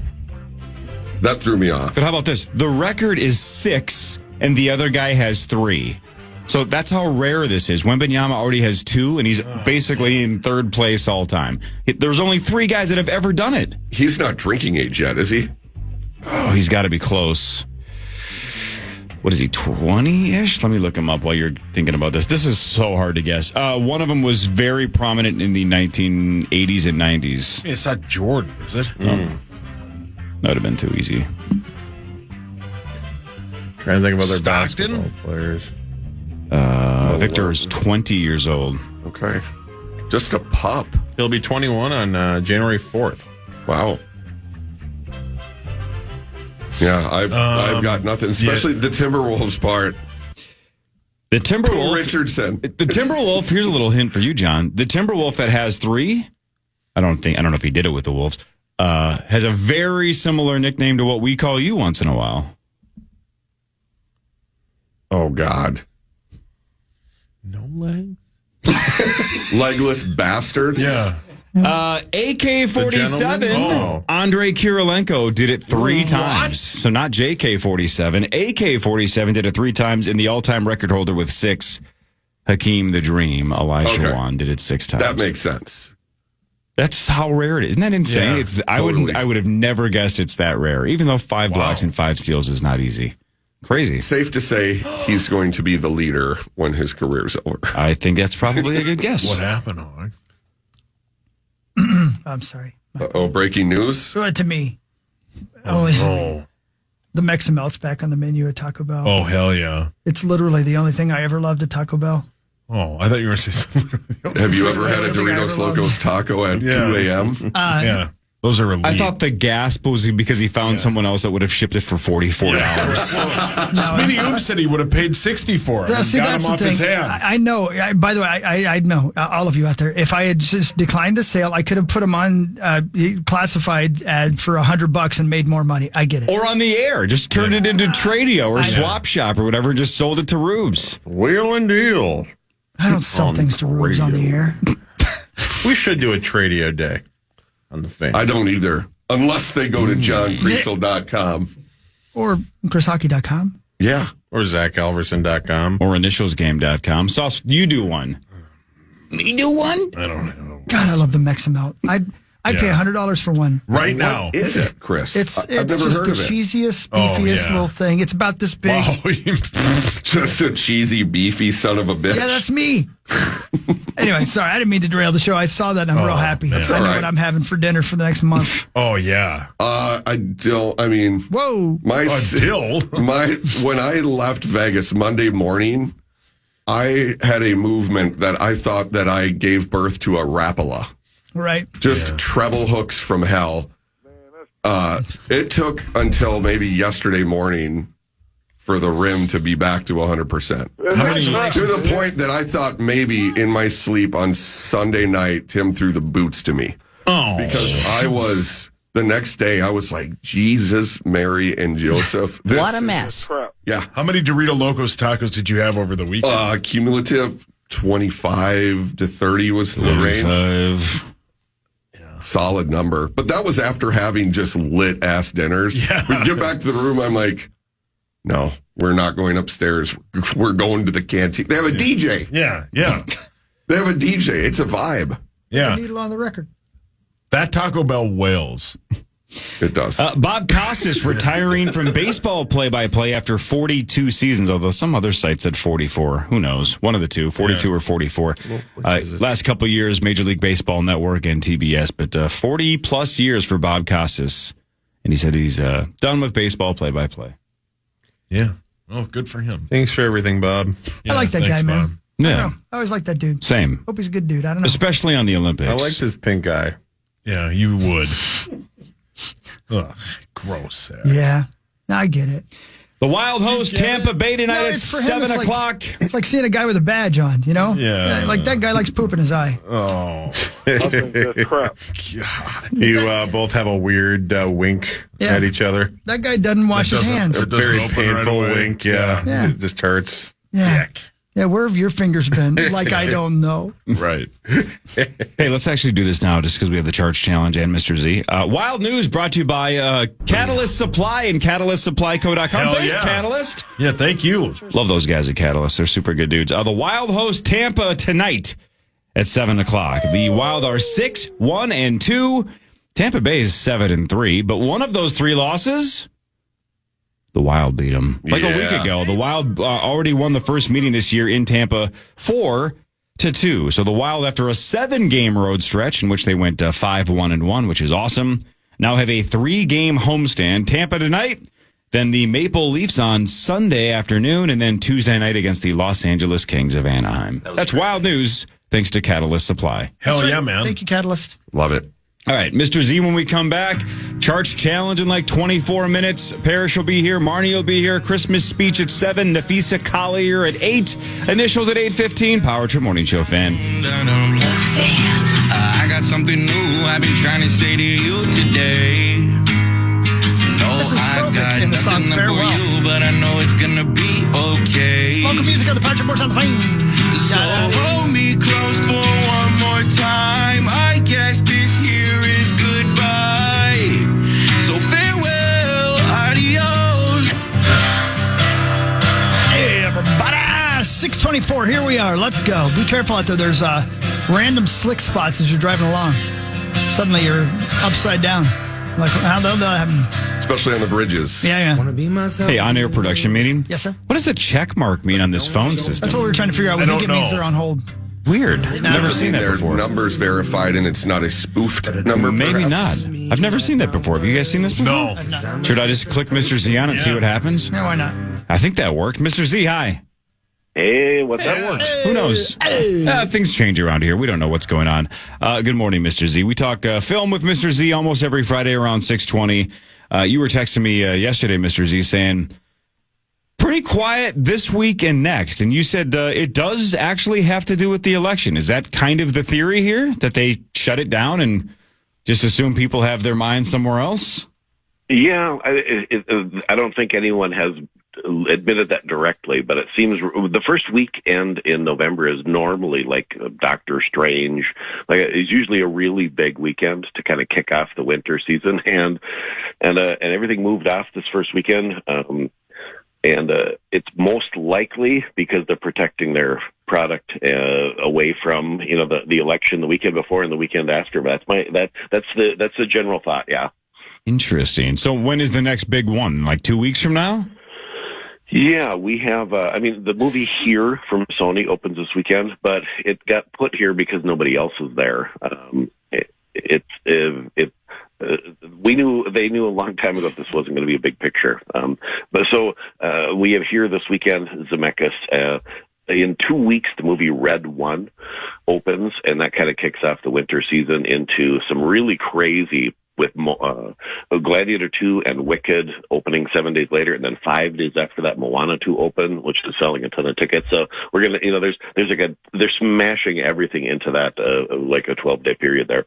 That threw me off. But how about this? The record is 6, and the other guy has 3. So that's how rare this is. Wembanyama already has 2, and he's basically in 3rd place all time. There's only 3 guys that have ever done it. He's not drinking age yet, is he? Oh, he's got to be close. What is he, 20-ish? Let me look him up while you're thinking about this. This is so hard to guess. One of them was very prominent in the 1980s and 90s. It's not Jordan, is it? That would have been too easy. Trying to think of other Stockton? basketball players. Victor is 20 years old. Okay. Just a pup. He'll be 21 on January 4th. Wow. Yeah, I've got nothing, especially the Timberwolves part. The Timberwolf. Poor Richardson. The Timberwolf, here's a little hint for you, John. The Timberwolf that has 3, I don't know if he did it with the Wolves, has a very similar nickname to what we call you once in a while. Oh, God. No legs? Legless bastard? Yeah. AK-47, Oh. Andrei Kirilenko did it 3 times. So not JK-47. AK-47 did it 3 times, and the all-time record holder with 6 Hakeem the Dream, Olajuwon did it 6 times. That makes sense. That's how rare it is. Isn't that insane? Yeah, It's totally. I would have never guessed it's that rare, even though 5 blocks and 5 steals is not easy. Crazy. Safe to say he's going to be the leader when his career's over. I think that's probably a good guess. What happened, Alex? I'm sorry. Breaking news. Throw it to me. The Meximelt's back on the menu at Taco Bell. Oh, hell yeah. It's literally the only thing I ever loved at Taco Bell. Oh, I thought you were going to say something. Have you ever had a Doritos Locos taco at 2 a.m.? Yeah. Those are elite. I thought the gasp was because he found someone else that would have shipped it for $44. Smitty Oops said he would have paid $60 for it. See, Got that's him the off thing. his hand. I know. By the way, I know all of you out there. If I had just declined the sale, I could have put them on classified ad for $100 and made more money. I get it. Or on the air. Just turned it into Tradio or Swap Shop or whatever and just sold it to Rubes. Wheel and deal. I don't sell things to Rubes on the air. We should do a Tradio day on the fan. I don't either. Unless they go to johnkriesel.com. Or chrishockey.com. Yeah. Or ZachAlverson.com. Or initialsgame.com. Sauce, you do one. Me do one? I don't know. God, I love the Mexamelt. I'd pay $100 for one. Right now. What is it, Chris? It's I've never just heard the of it. cheesiest, beefiest little thing. It's about this big. Just a cheesy, beefy son of a bitch. Yeah, that's me. Anyway, sorry, I didn't mean to derail the show. I saw that and I'm real happy. That's I know all right. what I'm having for dinner for the next month. Oh, yeah. Whoa. When I left Vegas Monday morning, I had a movement that I thought that I gave birth to a Rapala. Right. Just treble hooks from hell. It took until maybe yesterday morning for the rim to be back to 100%. To the point that I thought maybe in my sleep on Sunday night, Tim threw the boots to me. Oh. Because the next day, I was like, Jesus, Mary, and Joseph. What a mess. Yeah. How many Dorito Locos tacos did you have over the weekend? Cumulative 25 to 30 was the range. Solid number. But that was after having just lit ass dinners. Yeah. We get back to the room. I'm like, no, we're not going upstairs. We're going to the canteen. They have a DJ. Yeah. Yeah. They have a DJ. It's a vibe. Yeah. Needle on the record. That Taco Bell wails. It does. Bob Costas retiring from baseball play-by-play after 42 seasons, although some other sites said 44. Who knows? One of the two, 42 or 44. Last couple of years, Major League Baseball Network and TBS, but 40-plus years for Bob Costas. And he said he's done with baseball play-by-play. Yeah. Oh, good for him. Thanks for everything, Bob. I like that guy, man. Bob. Yeah. I always like that dude. Same. Hope he's a good dude. I don't know. Especially on the Olympics. I like this pink guy. Yeah, you would. Ugh, gross. Yeah. No, I get it. The Wild host Tampa Bay tonight at it's for him, 7 it's like- o'clock. It's like seeing a guy with a badge on, you know? Yeah. Like that guy likes poop in his eye. Oh. God. You both have a weird wink Yeah. at each other. That guy doesn't wash his hands. A very open painful right away. wink, yeah. Yeah. It just hurts. Yeah. Yeah, where have your fingers been? Like, I don't know. Right. Hey, let's actually do this now just because we have the Charch Challenge and Mr. Z. Wild News brought to you by Catalyst Supply and CatalystSupplyCo.com. Hell Thanks, yeah. Catalyst. Yeah, thank you. Love those guys at Catalyst. They're super good dudes. The Wild host Tampa tonight at 7 o'clock. The Wild are 6-1-2. Tampa Bay is 7-3. But one of those 3 losses, the Wild beat them. Like a week ago. The Wild already won the first meeting this year in Tampa 4-2. So the Wild, after a 7-game road stretch in which they went 5-1-1, which is awesome, now have a 3-game homestand. Tampa tonight, then the Maple Leafs on Sunday afternoon, and then Tuesday night against the Los Angeles Kings of Anaheim. That's Wild News, thanks to Catalyst Supply. Hell yeah, man. Thank you, Catalyst. Love it. All right, Mr. Z, when we come back, Charch Challenge in like 24 minutes. Parrish will be here. Marnie will be here. Christmas speech at 7. Nafisa Collier at 8. Initials at 8:15. Power Trip Morning Show fan. I got something new I've been trying to say to you today. No, This is I Frovic got in the song nothing Farewell. for you, but I know it's gonna be okay. Local music on the Patrick Morse on the plane. So hold me close for one more time. I guess this here is goodbye. So farewell, adios. Hey, everybody. 624 here with we are. Let's go. Be careful out there. There's random slick spots as you're driving along. Suddenly you're upside down. Like, how that happen? Especially on the bridges. Yeah. Hey, on-air production meeting? Yes, sir. What does the check mark mean on this phone system? That's what we were trying to figure out. We think it means they're on hold. Weird. Never seen that their before. numbers verified and it's not a spoofed number. Maybe perhaps? not. I've never seen that before. Have you guys seen this before? No. Should I just click Mr. Z on it and see what happens? No, why not? I think that worked. Mr. Z, hi. Hey, what's up? That worked. Who knows? Things change around here. We don't know what's going on. Good morning, Mr. Z. We talk film with Mr. Z almost every Friday around 6:20. You were texting me yesterday, Mr. Z, saying pretty quiet this week and next. And you said it does actually have to do with the election. Is that kind of the theory here, that they shut it down and just assume people have their minds somewhere else? Yeah, I don't think anyone has admitted that directly, but it seems the first weekend in November is normally like Doctor Strange. Like, it's usually a really big weekend to kind of kick off the winter season, and everything moved off this first weekend. And it's most likely because they're protecting their product away from the election the weekend before and the weekend after. But that's the general thought. Yeah. Interesting. So when is the next big one? Like 2 weeks from now? Yeah, we have, the movie Here from Sony opens this weekend, but it got put here because nobody else was there. They knew a long time ago this wasn't going to be a big picture. But we have Here this weekend, Zemeckis. In 2 weeks, the movie Red One opens, and that kind of kicks off the winter season into some really crazy with Gladiator 2 and Wicked opening 7 days later, and then 5 days after that, Moana 2 open, which is selling a ton of tickets. So we're gonna, they're smashing everything into that like a 12-day period there.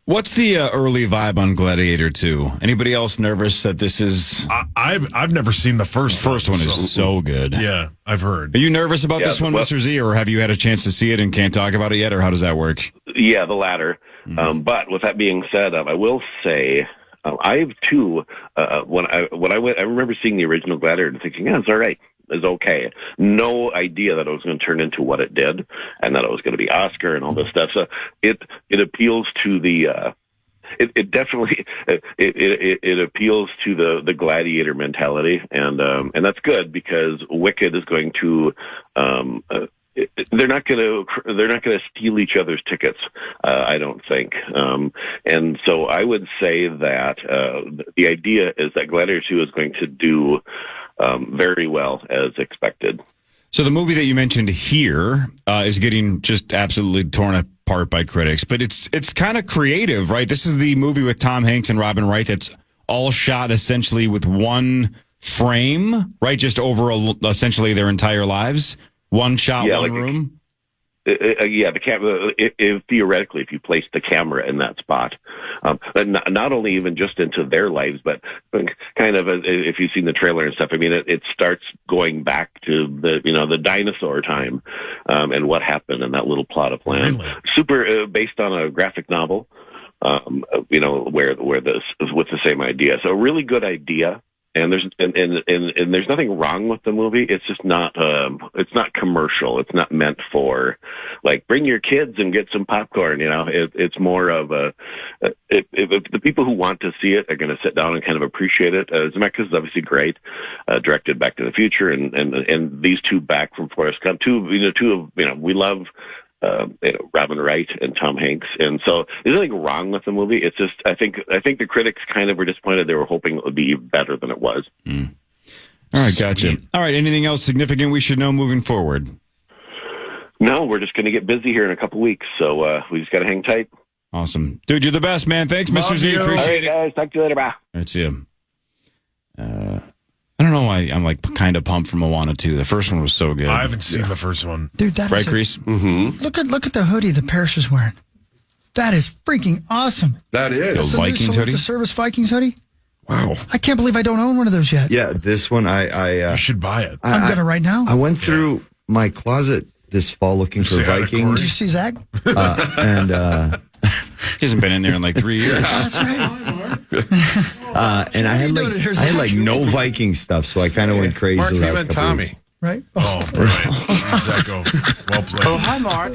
What's the early vibe on Gladiator 2? Anybody else nervous that this is? I've never seen the first one. First one is so good. Yeah, I've heard. Are you nervous about this one, Mr. Z, or have you had a chance to see it and can't talk about it yet, or how does that work? Yeah, the latter. But with that being said, I will say I have two. When I went, I remember seeing the original Gladiator and thinking, yeah, it's all right. It's okay. No idea that it was going to turn into what it did, and that it was going to be Oscar and all this stuff. So it appeals to the. It definitely it appeals to the gladiator mentality, and that's good because Wicked is going to. They're not going to steal each other's tickets, I don't think. And so I would say that the idea is that Gladiator 2 is going to do very well as expected. So the movie that you mentioned here is getting just absolutely torn apart by critics, but it's kind of creative, right? This is the movie with Tom Hanks and Robin Wright that's all shot essentially with one frame, right? Just over essentially their entire lives. One shot, one room? The camera, theoretically, if you place the camera in that spot, not only even just into their lives, but kind of if you've seen the trailer and stuff, I mean, it starts going back to the dinosaur time and what happened in that little plot of land. Really? Super based on a graphic novel, where this is with the same idea. So a really good idea. And there's nothing wrong with the movie. It's just not it's not commercial. It's not meant for like bring your kids and get some popcorn. It's more of the people who want to see it are going to sit down and kind of appreciate it. Zemeckis is obviously great, directed Back to the Future and these two back from Forrest Gump. We love. Robin Wright and Tom Hanks, and so there's nothing wrong with the movie. It's just I think the critics kind of were disappointed. They were hoping it would be better than it was. All right, gotcha. All right, anything else significant we should know moving forward? No, we're just going to get busy here in a couple weeks, so we just got to hang tight. Awesome, dude. You're the best, man. Thanks, Mr. Z. Appreciate it, guys. Talk to you later. Bye. All right, see you. I don't know why I'm like kind of pumped for Moana 2. The first one was so good. I haven't seen the first one. Dude, that right, Kriesel? Mm-hmm. Look at the hoodie that Parrish is wearing. That is freaking awesome. That is. The Vikings hoodie? The Service Vikings hoodie? Wow. I can't believe I don't own one of those yet. Yeah, this one, you should buy it. I'm going to right now. I went through my closet this fall looking for Vikings. Did you see Zach? He hasn't been in there in like 3 years. That's right. And I had like no Viking stuff, so I kind of went crazy. Mark, you last meant couple Tommy. weeks. right? Oh, brilliant. Zecco. Well played. Oh, hi, Mark.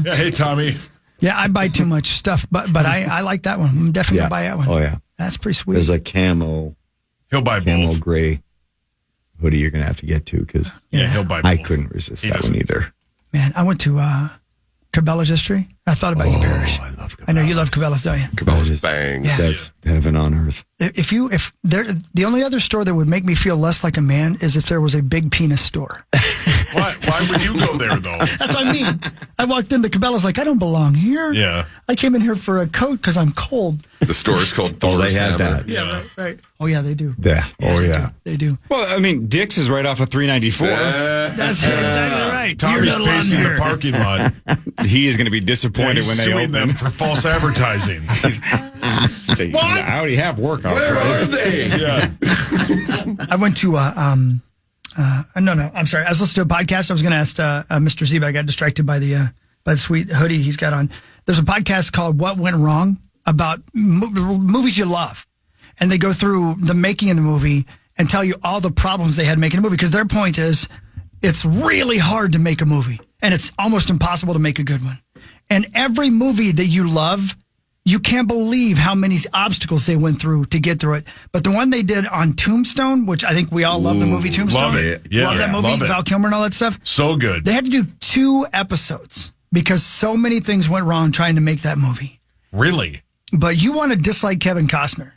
Yeah, hey, Tommy. Yeah, I buy too much stuff, but I like that one. I'm definitely going to buy that one. Oh, yeah. That's pretty sweet. There's a camo gray hoodie you're going to have to get to because he'll buy both. I couldn't resist that one either. Man, I went to Cabela's history. I thought about you, Parrish. I love Cabela's. I know you love Cabela's, don't you? Cabela's bangs. Yeah. That's heaven on earth. The only other store that would make me feel less like a man is if there was a big penis store. Why would you go there, though? That's what I mean. I walked into Cabela's like, I don't belong here. Yeah. I came in here for a coat because I'm cold. The store is called Thor's they have Hammer. that. Yeah, right. Oh, yeah, they do. Yeah. Oh, yeah. They do. Well, I mean, Dick's is right off of 394. That's exactly right. Tommy's pacing the parking lot. He is going to be disappointed He's when they suing open. them for false advertising. I already have work out Where are they? Yeah. I went to I'm sorry. I was listening to a podcast. I was going to ask Mr. Z, but I got distracted by the sweet hoodie he's got on. There's a podcast called What Went Wrong about movies you love. And they go through the making of the movie and tell you all the problems they had making a movie. Because their point is it's really hard to make a movie. And it's almost impossible to make a good one. And every movie that you love, you can't believe how many obstacles they went through to get through it. But the one they did on Tombstone, which I think we all love the movie Tombstone. Love it. Yeah. Love that movie, Love it. Val Kilmer and all that stuff. So good. They had to do 2 episodes because so many things went wrong trying to make that movie. Really? But you want to dislike Kevin Costner.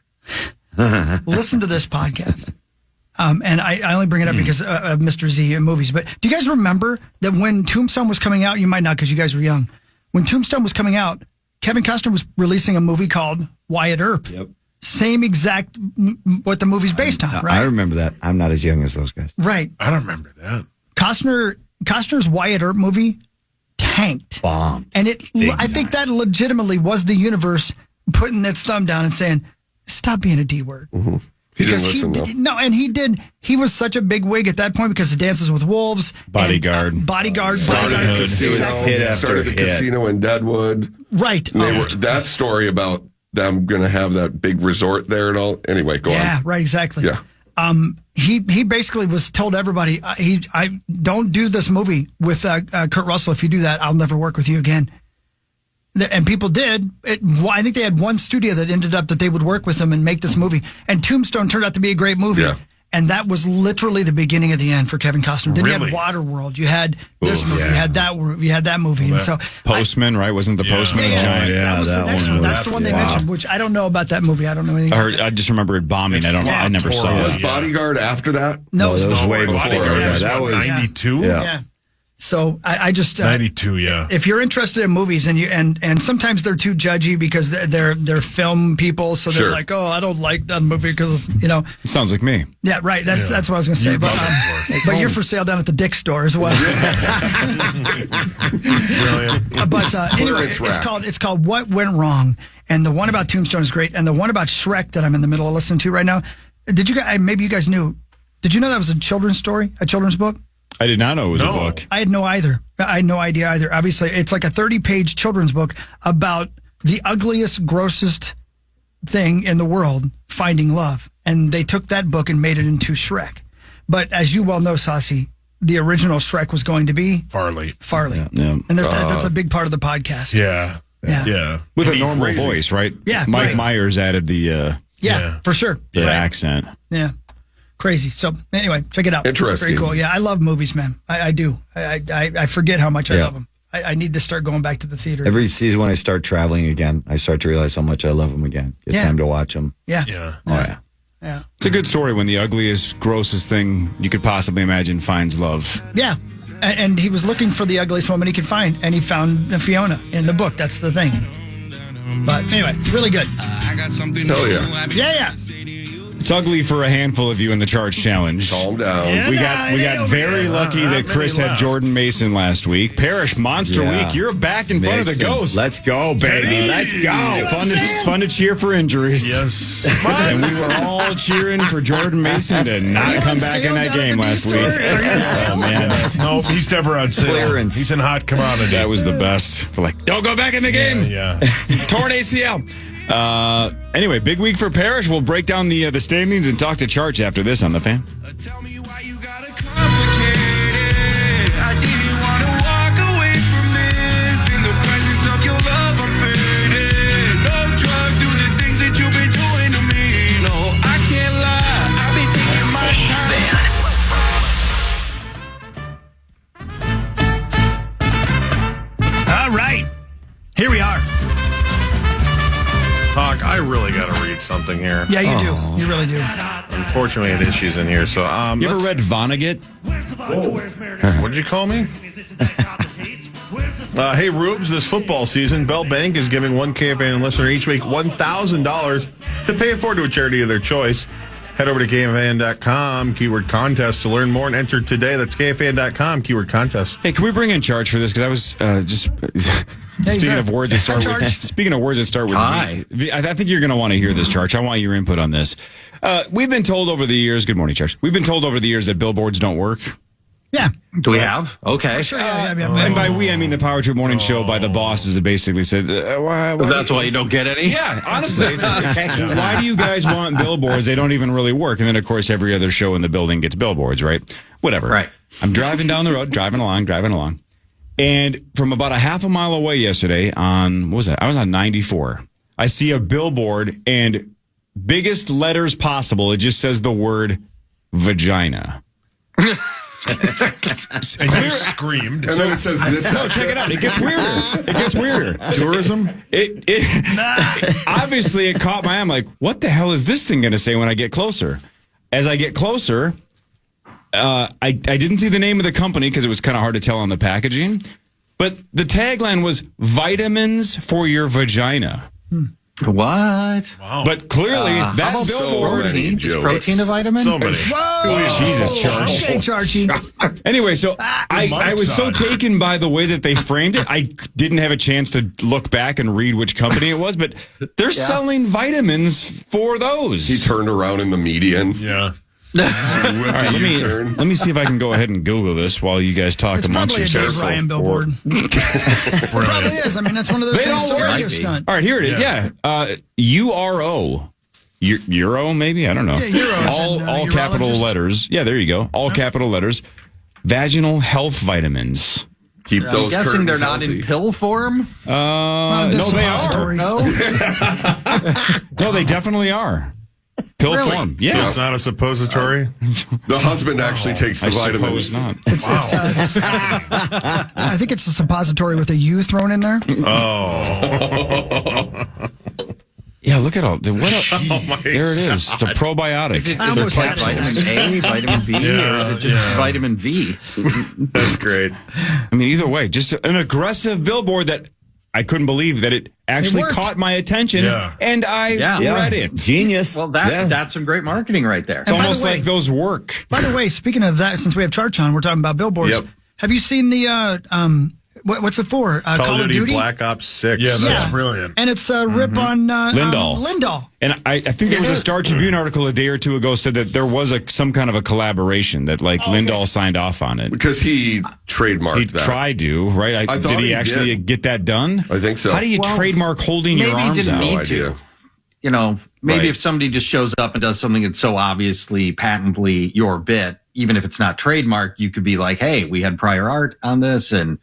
Listen to this podcast. And I only bring it up because of Mr. Z and movies. But do you guys remember that when Tombstone was coming out? You might not because you guys were young. When Tombstone was coming out, Kevin Costner was releasing a movie called Wyatt Earp. Yep. Same exact what the movie's based on, right? I remember that. I'm not as young as those guys. Right. I don't remember that. Costner's Wyatt Earp movie tanked. Bombed. And I think that legitimately was the universe putting its thumb down and saying, stop being a D word. Mm-hmm. He didn't listen, though. No, and he did. He was such a big wig at that point because of Dances with Wolves. Bodyguard. Started the casino. Started the casino in Deadwood. Right. That story about them going to have that big resort there and all. Anyway, go on. Yeah, right, exactly. Yeah. He basically was told everybody, I don't do this movie with Kurt Russell. If you do that, I'll never work with you again. And people did. I think they had one studio that ended up that they would work with them and make this movie. And Tombstone turned out to be a great movie. Yeah. And that was literally the beginning of the end for Kevin Costner. Then you had Waterworld. You had this movie. You had that movie. Well, and so Postman, right? Wasn't the Postman a giant? that was the next one. That's the one they mentioned, which I don't know about that movie. I don't know anything. I just remember it bombing. I never saw it. Was Bodyguard after that? No, that was way before. Bodyguard. That was 92? Yeah. So I just 92, yeah. If you're interested in movies and sometimes they're too judgy because they're film people, so they're like, oh, I don't like that movie because it sounds like me. Yeah, right. That's what I was going to say. But you're for sale down at the Dick store as well. Brilliant. But anyway, it's called What Went Wrong, and the one about Tombstone is great, and the one about Shrek that I'm in the middle of listening to right now. Did you guys? Maybe you guys knew. Did you know that was a children's story, a children's book? I did not know it was a book. I had no idea either. Obviously, it's like a 30-page children's book about the ugliest, grossest thing in the world, finding love. And they took that book and made it into Shrek. But as you well know, Saucy, the original Shrek was going to be Farley. Yeah. And that's a big part of the podcast. Yeah. With a normal voice, right? Yeah. Mike Myers added the for sure. The accent. Yeah. Crazy. So anyway, check it out. Interesting. Very cool. Yeah, I love movies, man. I do. I forget how much I love them. I need to start going back to the theater. Every season when I start traveling again, I start to realize how much I love them again. It's time to watch them. Yeah. Oh, yeah. It's a good story when the ugliest, grossest thing you could possibly imagine finds love. Yeah. And he was looking for the ugliest woman he could find, and he found Fiona in the book. That's the thing. But anyway, really good. I got something Hell yeah. Yeah. It's ugly for a handful of you in the Charch Challenge. Calm down. Yeah, we got very lucky that Chris had Jordan Mason last week. Parrish Monster Week. You're back in front of the Ghost. Let's go, baby. Let's go. It's fun to cheer for injuries. Yes. And we were all cheering for Jordan Mason to not come back in that game last week. Oh, man. No, he's never on sale. Clearance. He's in hot commodity. That was the best. For don't go back in the game. Yeah. Torn ACL. Anyway, big week for Parrish. We'll break down the standings and talk to Charch after this on The Fan. Tell me why you gotta complicate it. I really got to read something here. Yeah, you do. You really do. Unfortunately, I had issues in here. So, you ever read Vonnegut? What did you call me? Hey, Rubes, this football season, Bell Bank is giving one KFAN listener each week $1,000 to pay it forward to a charity of their choice. Head over to KFAN.com, keyword contest, to learn more and enter today. That's KFAN.com, keyword contest. Hey, can we bring in Charch for this? Because I was just speaking of words that start with V. I think you're going to want to hear this, Charch. I want your input on this. We've been told over the years. Good morning, Charch. We've been told over the years that billboards don't work. Yeah. Do we have? Okay. Sure, and by we, I mean the Power Trip Morning Show by the bosses that basically said, why that's why you don't get any? Yeah, honestly. Why do you guys want billboards? They don't even really work. And then, of course, every other show in the building gets billboards, right? Whatever. Right. I'm driving down the road, driving along. And from about a half a mile away yesterday on, what was that? I was on 94. I see a billboard and biggest letters possible. It just says the word vagina. And you screamed. And then it says this. No, check it out. It gets weirder. Tourism? Obviously, it caught my eye. I'm like, what the hell is this thing going to say when I get closer? As I get closer, I didn't see the name of the company because it was kind of hard to tell on the packaging. But the tagline was vitamins for your vagina. What? Wow. But clearly, that billboard... Is protein a vitamin? So many. Jesus, Charch. Okay, Charchy. Anyway, so I was so taken by the way that they framed it, I didn't have a chance to look back and read which company it was, but they're selling vitamins for those. He turned around in the median. Yeah. All right, let me see if I can go ahead and Google this while you guys talk It's amongst probably a yourselves. Dave Ryan billboard. It probably is. I mean, that's one of those things that's a radio stunt. All right, here it is. Yeah. URO. Euro, maybe? I don't know. Yeah, Euros. All capital letters. Yeah, there you go. All capital letters. Vaginal health vitamins. Keep those I'm guessing they're not healthy. in pill form? No, they are. No, they definitely are. Pill form. Yeah. So it's not a suppository? The husband actually takes the vitamins. Not. I think it's a suppository with a U thrown in there. Oh. Yeah, look at all. There it is. It's a Is probiotic. it like vitamin A, vitamin B, or is it just vitamin V? That's great. I mean, either way, just an aggressive billboard that I couldn't believe that it actually caught my attention, and I read it. Genius. Well, that's some great marketing right there. It's almost like those work. By the way, speaking of that, since we have Charch on, we're talking about billboards. Yep. Have you seen the what's it for? Call of Duty Black Ops 6. Yeah, that's brilliant. And it's a rip on Lindahl. And I think there was a Star Tribune article a day or two ago said that there was some kind of a collaboration that Lindahl signed off on it. Because he trademarked he that. tried to, right? I thought did he he actually did. get that done? I think so. How do you trademark holding your arms out? Maybe he didn't need to. You know, maybe if somebody just shows up and does something that's so obviously, patently your bit, even if it's not trademarked, you could be like, hey, we had prior art on this. And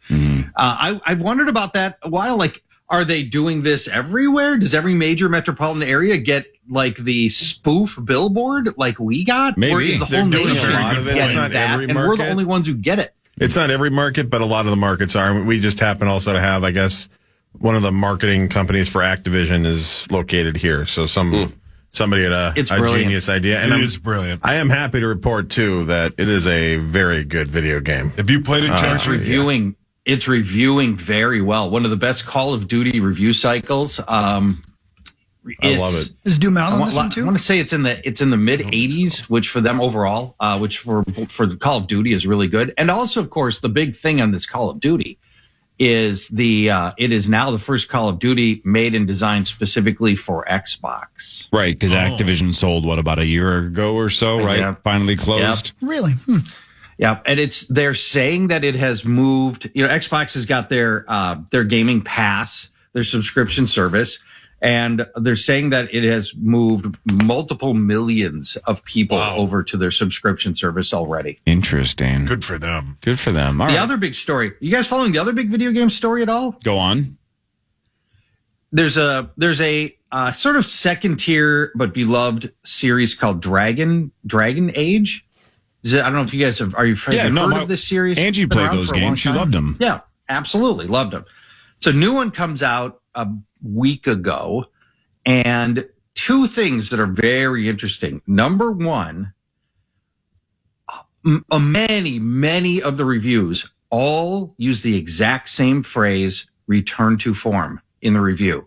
I've wondered about that a while. Like, are they doing this everywhere? Does every major metropolitan area get like the spoof billboard like we got? Maybe. Or is the whole nation It's not that? every And we're the market. only ones who get it. It's not every market, but a lot of the markets are. We just happen also to have, I guess, one of the marketing companies for Activision is located here. So somebody had a genius idea. And It is brilliant. I am happy to report, too, that it is a very good video game. Have you played it, Charch? It's reviewing very well. One of the best Call of Duty review cycles. I love it. Is Doom out on this one I too? want to say it's in the mid 80s, which for them overall, which for the Call of Duty is really good. And also, of course, the big thing on this Call of Duty is it is now the first Call of Duty made and designed specifically for Xbox. Right, because Activision sold, about a year ago or so, right? Yeah. Finally closed. Yep. Really? Yeah, and they're saying that it has moved. You know, Xbox has got their gaming pass, their subscription service, and they're saying that it has moved multiple millions of people over to their subscription service already. Interesting. Good for them. Good for them. All the right. other big story. You guys following the other big video game story at all? Go on. There's a sort of second tier but beloved series called Dragon Age. I don't know if you guys have heard of this series? Angie Been played around those for a long games. She time. loved them. Yeah, absolutely loved them. So new one comes out a week ago, And two things that are very interesting. Number one, many of the reviews all use the exact same phrase, return to form, in the review.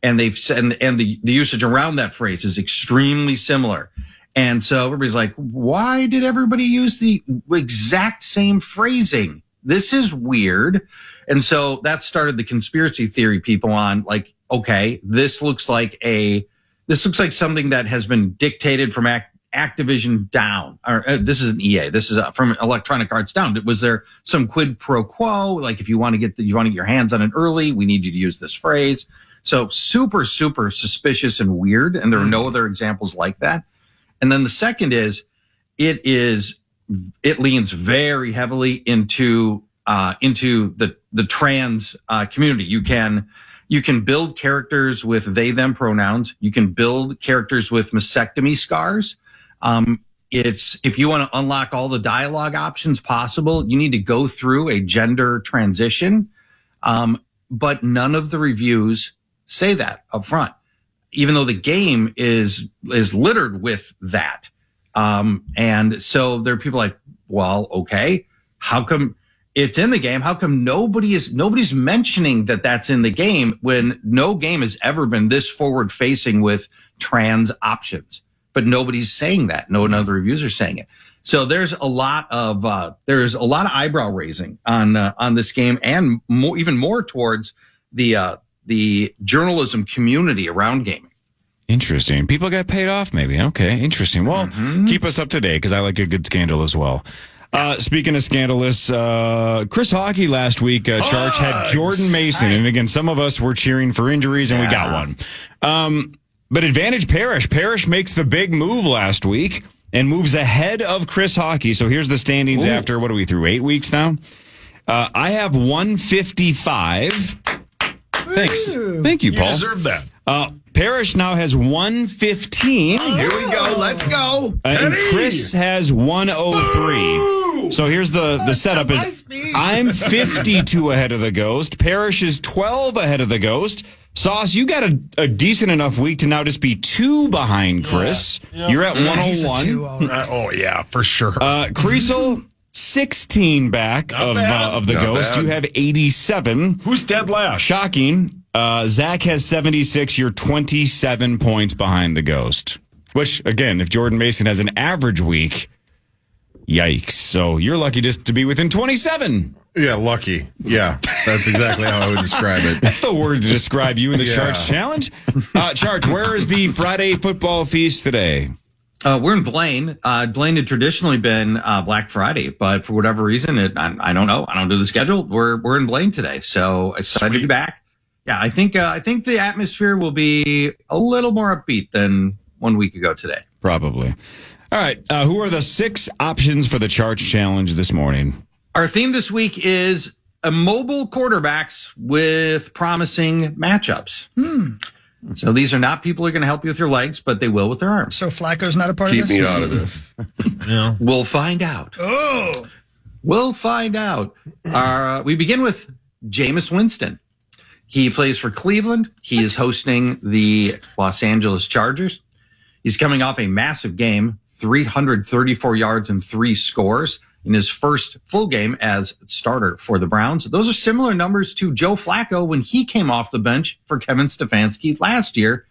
And they've said, and the usage around that phrase is extremely similar. And so everybody's like, why did everybody use the exact same phrasing? This is weird. And so that started the conspiracy theory people on, like, okay, this looks like something that has been dictated from Activision down, or this is an EA. This is from Electronic Arts down. Was there some quid pro quo? Like, if you want to get your hands on it early, we need you to use this phrase. So super, super suspicious and weird. And there are no other examples like that. And then the second is, it leans very heavily into the trans community. You can build characters with they, them pronouns. You can build characters with mastectomy scars. If you want to unlock all the dialogue options possible, you need to go through a gender transition. But none of the reviews say that up front, even though the game is littered with that. And so there are people like, well, okay, how come it's in the game? How come nobody's mentioning that that's in the game when no game has ever been this forward facing with trans options? But nobody's saying that. None of the reviews are saying it. So there's a lot of eyebrow raising on this game, and even more towards the journalism community around gaming. Interesting. People got paid off, maybe. Okay, interesting. Well, keep us up to date, because I like a good scandal as well. Speaking of scandalous, Chris Hockey last week, Charch had Jordan Mason. And again, some of us were cheering for injuries, and we got one. But advantage Parrish. Parrish makes the big move last week and moves ahead of Chris Hockey. So here's the standings after, what are we through, 8 weeks now? I have 155. Thanks. Thank you, Paul. You deserve that. Parrish now has 115. Here we go. Let's go. And Chris has 103. So here's the setup is I'm 52 ahead of the Ghost. Parrish is 12 ahead of the Ghost. Sauce, you got a decent enough week to now just be 2 behind Chris. Yeah. You're at 101. Oh, yeah, for sure. Kriesel, 16 back of the Ghost. Bad. You have 87. Who's dead last? Shocking. Zach has 76. You're 27 points behind the Ghost. Which, again, if Jordan Mason has an average week, yikes. So you're lucky just to be within 27. Yeah, lucky. Yeah, that's exactly how I would describe it. That's the word to describe you in the Charch Challenge. Charch, where is the Friday football feast today? We're in Blaine. Blaine had traditionally been Black Friday, but for whatever reason, I don't know. I don't do the schedule. We're in Blaine today, so excited to be back. Yeah, I think the atmosphere will be a little more upbeat than 1 week ago today. Probably. All right. Who are the 6 options for the Charch Challenge this morning? Our theme this week is mobile quarterbacks with promising matchups. So these are not people who are going to help you with your legs, but they will with their arms. So Flacco's not a part of this? Keep me out of this. Yeah. We'll find out. Oh! We'll find out. We begin with Jameis Winston. He plays for Cleveland. He is hosting the Los Angeles Chargers. He's coming off a massive game, 334 yards and 3 scores in his first full game as starter for the Browns. Those are similar numbers to Joe Flacco when he came off the bench for Kevin Stefanski last year.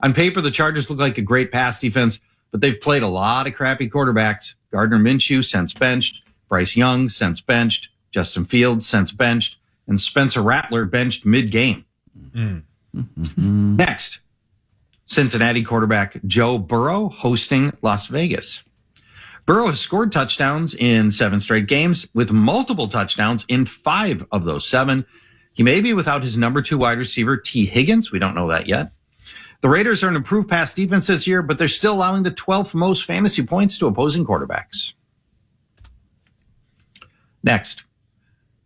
On paper, the Chargers look like a great pass defense, but they've played a lot of crappy quarterbacks. Gardner Minshew, since benched. Bryce Young, since benched. Justin Fields, since benched. And Spencer Rattler, benched mid-game. Next, Cincinnati quarterback Joe Burrow hosting Las Vegas. Burrow has scored touchdowns in 7 straight games, with multiple touchdowns in 5 of those 7. He may be without his number 2 wide receiver, T. Higgins. We don't know that yet. The Raiders are an improved pass defense this year, but they're still allowing the 12th most fantasy points to opposing quarterbacks. Next,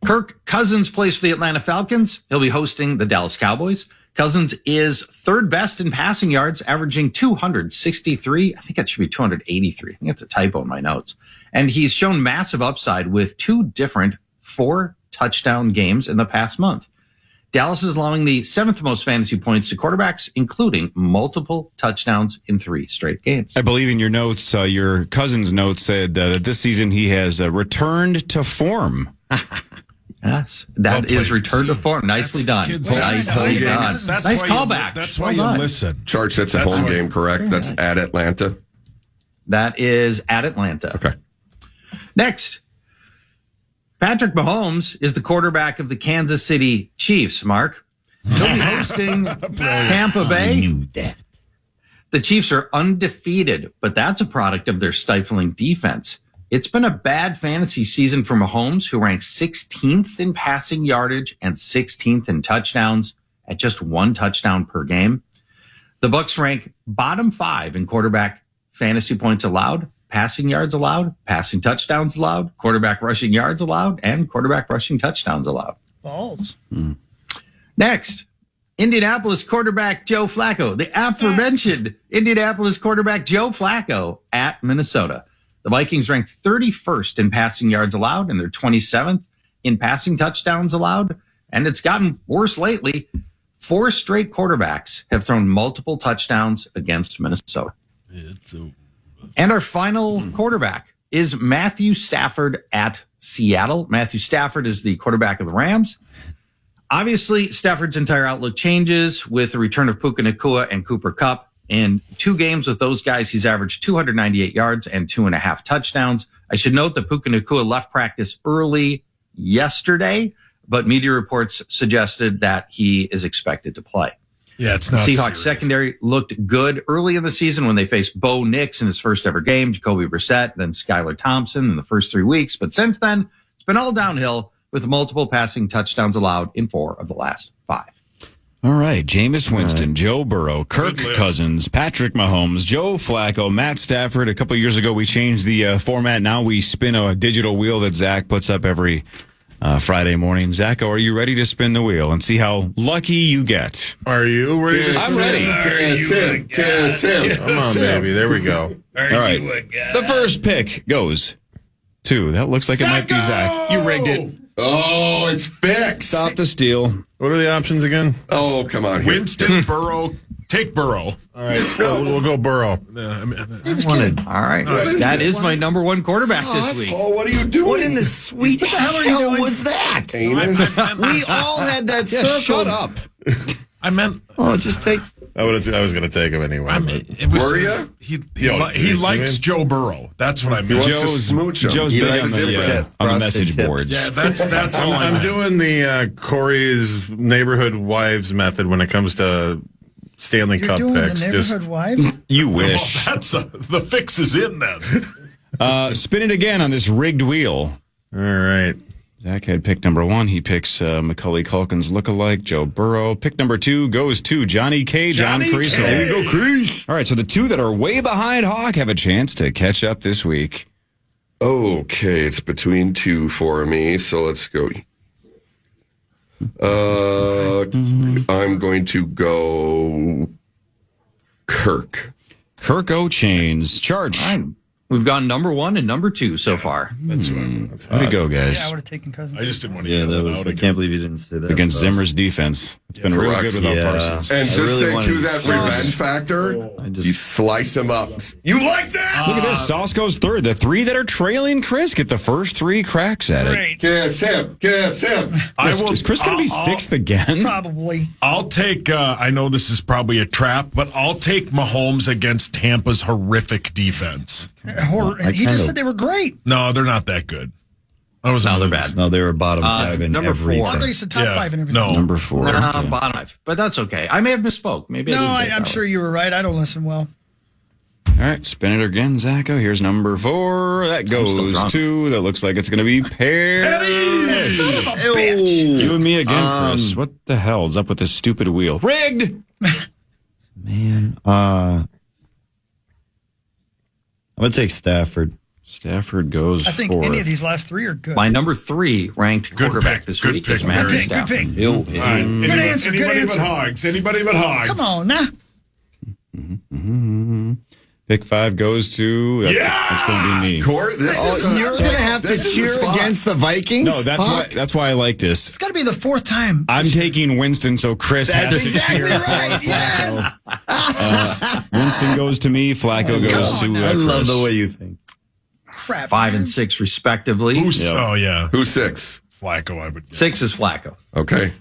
Kirk Cousins plays for the Atlanta Falcons. He'll be hosting the Dallas Cowboys. Cousins is 3rd best in passing yards, averaging 263. I think that should be 283. I think that's a typo in my notes. And he's shown massive upside with 2 different 4-touchdown games in the past month. Dallas is allowing the 7th most fantasy points to quarterbacks, including multiple touchdowns in 3 straight games. I believe in your notes, your cousin's notes said that this season he has returned to form. Yes, that is return to form. Nicely done. Nicely done. Nice callback. That's why you listen. Charch, that's a home game, correct? That's at Atlanta. That is at Atlanta. Okay. Next, Patrick Mahomes is the quarterback of the Kansas City Chiefs, Mark. He'll be hosting Tampa Bay. I knew that. The Chiefs are undefeated, but that's a product of their stifling defense. It's been a bad fantasy season for Mahomes, who ranks 16th in passing yardage and 16th in touchdowns at just 1 touchdown per game. The Bucs rank bottom 5 in quarterback fantasy points allowed, passing yards allowed, passing touchdowns allowed, quarterback rushing yards allowed, and quarterback rushing touchdowns allowed. Balls. Next, Indianapolis quarterback Joe Flacco, the aforementioned Indianapolis quarterback Joe Flacco at Minnesota. The Vikings ranked 31st in passing yards allowed, and they're 27th in passing touchdowns allowed. And it's gotten worse lately. 4 straight quarterbacks have thrown multiple touchdowns against Minnesota. And our final quarterback is Matthew Stafford at Seattle. Matthew Stafford is the quarterback of the Rams. Obviously, Stafford's entire outlook changes with the return of Puka Nacua and Cooper Kupp. In 2 games with those guys, he's averaged 298 yards and 2.5 touchdowns. I should note that Puka Nacua left practice early yesterday, but media reports suggested that he is expected to play. Yeah, it's not Seahawks secondary looked good early in the season when they faced Bo Nix in his first ever game, Jacoby Brissett, then Skylar Thompson in the first 3 weeks. But since then, it's been all downhill with multiple passing touchdowns allowed in 4 of the last 5. All right, Jameis Winston, Joe Burrow, Kirk Cousins, Patrick Mahomes, Joe Flacco, Matt Stafford. A couple of years ago, we changed the format. Now we spin a digital wheel that Zach puts up every Friday morning. Zach, are you ready to spin the wheel and see how lucky you get? Are you ready to spin? I'm ready. Kiss him. Come on, baby. There we go. All right. The first pick goes to, that looks like it might be Zach. You rigged it. Oh, it's fixed. Stop the steal. What are the options again? Oh, come on. Here. Winston, Burrow. Take Burrow. All right. We'll go Burrow. All right. That is my number 1 quarterback this week. Oh, what are you doing? What in the sweet hell was that? We all had that circle. Shut up. I meant. Oh, just take. I was going to take him anyway. Were you? He likes Joe Burrow. That's what I meant. Joe's big on the message boards. Yeah, that's all I'm doing the Corey's neighborhood wives method when it comes to Stanley You're Cup doing picks. the neighborhood wives? You wish. The fix is in then. Spin it again on this rigged wheel. All right. Zach had pick number 1. He picks Macaulay Culkin's lookalike, Joe Burrow. Pick number 2 goes to Johnny K. John Kriesel. There you go, Kreese. All right, so the 2 that are way behind Hawk have a chance to catch up this week. Okay, it's between 2 for me, so let's go. I'm going to go Kirk. Kirk O'Chains. Charch. We've gone number 1 and number 2 so far. That's right. Way to go, guys. Yeah, I would have taken Cousins. I just didn't want to Yeah, get that it was. out I again. can't believe you didn't say that. Against Zimmer's defense. It's been really good without Parsons. And I just really think, too, wanted- that revenge factor, you slice him up. You like that? Look at this. Sauce goes third. The 3 that are trailing Chris get the first 3 cracks at it. Great. Kiss him. Kiss him. Is Chris going to be 6th again? Probably. I'll take, I know this is probably a trap, but I'll take Mahomes against Tampa's horrific defense. He just said they were great. No, they're not that good. They're bad. No, they were bottom 5 in number everything. 4. I thought you said top 5 and everything. No. Number 4. Okay. Bottom 5. But that's okay. I may have misspoke. Maybe No, I didn't say it I'm that sure way. you were right. I don't listen well. All right, spin it again, Zacho. Here's number 4. That goes to, that looks like it's going to be Perry. Son of a bitch. You and me again, Chris. What the hell is up with this stupid wheel? Rigged! Man, I'm going to take Stafford. Stafford goes I think 4th. any of these last 3 are good. My number 3 ranked quarterback this week is Matthew Stafford. Good pick. He'll- Good answer. Anybody Good but answer. Hogs. Anybody but Hogs. Come on, now. Pick 5 goes to... That's going to be me. You're going to have to cheer against the Vikings? No, that's why I like this. It's got to be the 4th time. I'm taking Winston, so Chris has to cheer. Right. Yes. Winston goes to me. Flacco goes to I love Chris. the way you think. Crap. 5 and 6 respectively. Oh, yeah. Who's 6? Flacco, I would guess. 6 is Flacco. Okay.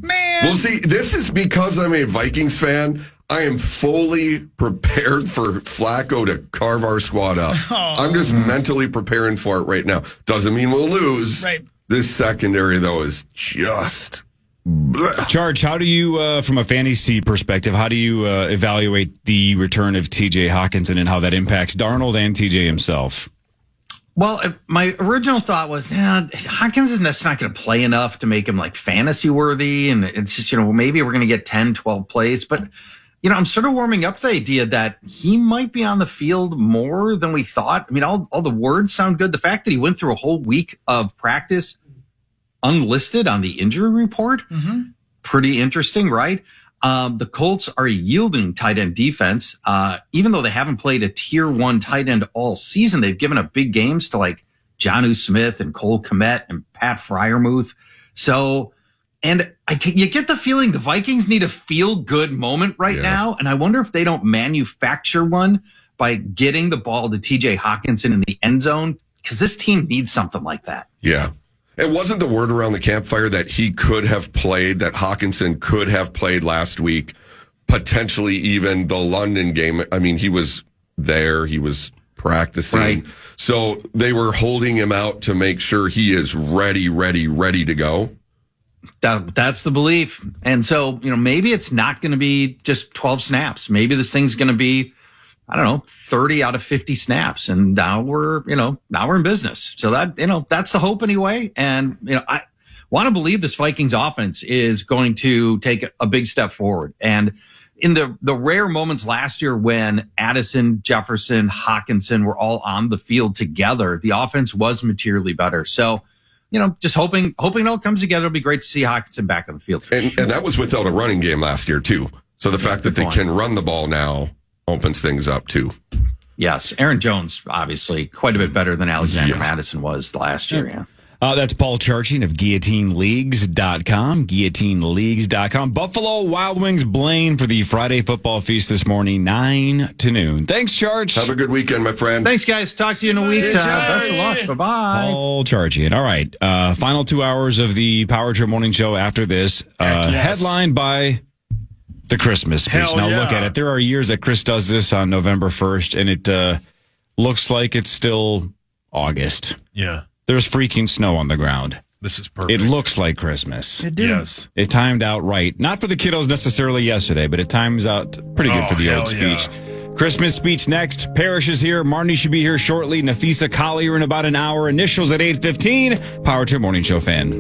Man. Well, see, this is because I'm a Vikings fan. I am fully prepared for Flacco to carve our squad up. I'm just mentally preparing for it right now. Doesn't mean we'll lose. Right. This secondary, though, is just... Charch, how do you, from a fantasy perspective, how do you evaluate the return of TJ Hawkinson and how that impacts Darnold and TJ himself? Well, my original thought was, Hawkins is not going to play enough to make him like fantasy worthy. And it's just, maybe we're going to get 10, 12 plays. But, I'm sort of warming up to the idea that he might be on the field more than we thought. I mean, all the words sound good. The fact that he went through a whole week of practice unlisted on the injury report, pretty interesting, right? The Colts are a yielding tight end defense. Even though they haven't played a tier 1 tight end all season, they've given up big games to like Jonnu Smith and Cole Kmet and Pat Freiermuth. So, you get the feeling the Vikings need a feel good moment right now. And I wonder if they don't manufacture one by getting the ball to TJ Hawkinson in the end zone, because this team needs something like that. Yeah. It wasn't the word around the campfire that he could have played, that Hawkinson could have played last week, potentially even the London game. I mean, he was there. He was practicing. Right. So they were holding him out to make sure he is ready to go. That's the belief. And so, maybe it's not going to be just 12 snaps. Maybe this thing's going to be, 30 out of 50 snaps. And now we're in business. So that's the hope anyway. And, I want to believe this Vikings offense is going to take a big step forward. And in the rare moments last year when Addison, Jefferson, Hawkinson were all on the field together, the offense was materially better. So, just hoping it all comes together. It'll be great to see Hawkinson back on the field. And that was without a running game last year, too. So the fact that they can run the ball now opens things up, too. Yes. Aaron Jones, obviously, quite a bit better than Alexander Madison was last year. Yeah. That's Paul Charchian of GuillotineLeagues.com. GuillotineLeagues.com. Buffalo Wild Wings Blaine for the Friday football feast this morning, 9 to noon. Thanks, Charch. Have a good weekend, my friend. Thanks, guys. Talk to you in a week. Best of luck. Bye-bye. Paul Charchian. All right. Final 2 hours of the Power Trip Morning Show after this. Headlined by the Christmas speech. Now, look at it. There are years that Chris does this on November 1st, and it looks like it's still August. Yeah. There's freaking snow on the ground. This is perfect. It looks like Christmas. It did. Yes. It timed out right. Not for the kiddos necessarily yesterday, but it times out pretty good for the old speech. Christmas speech next. Parrish is here. Marnie should be here shortly. Nafisa Collier in about an hour. Initials at 8:15. Power Trip Morning Show fan.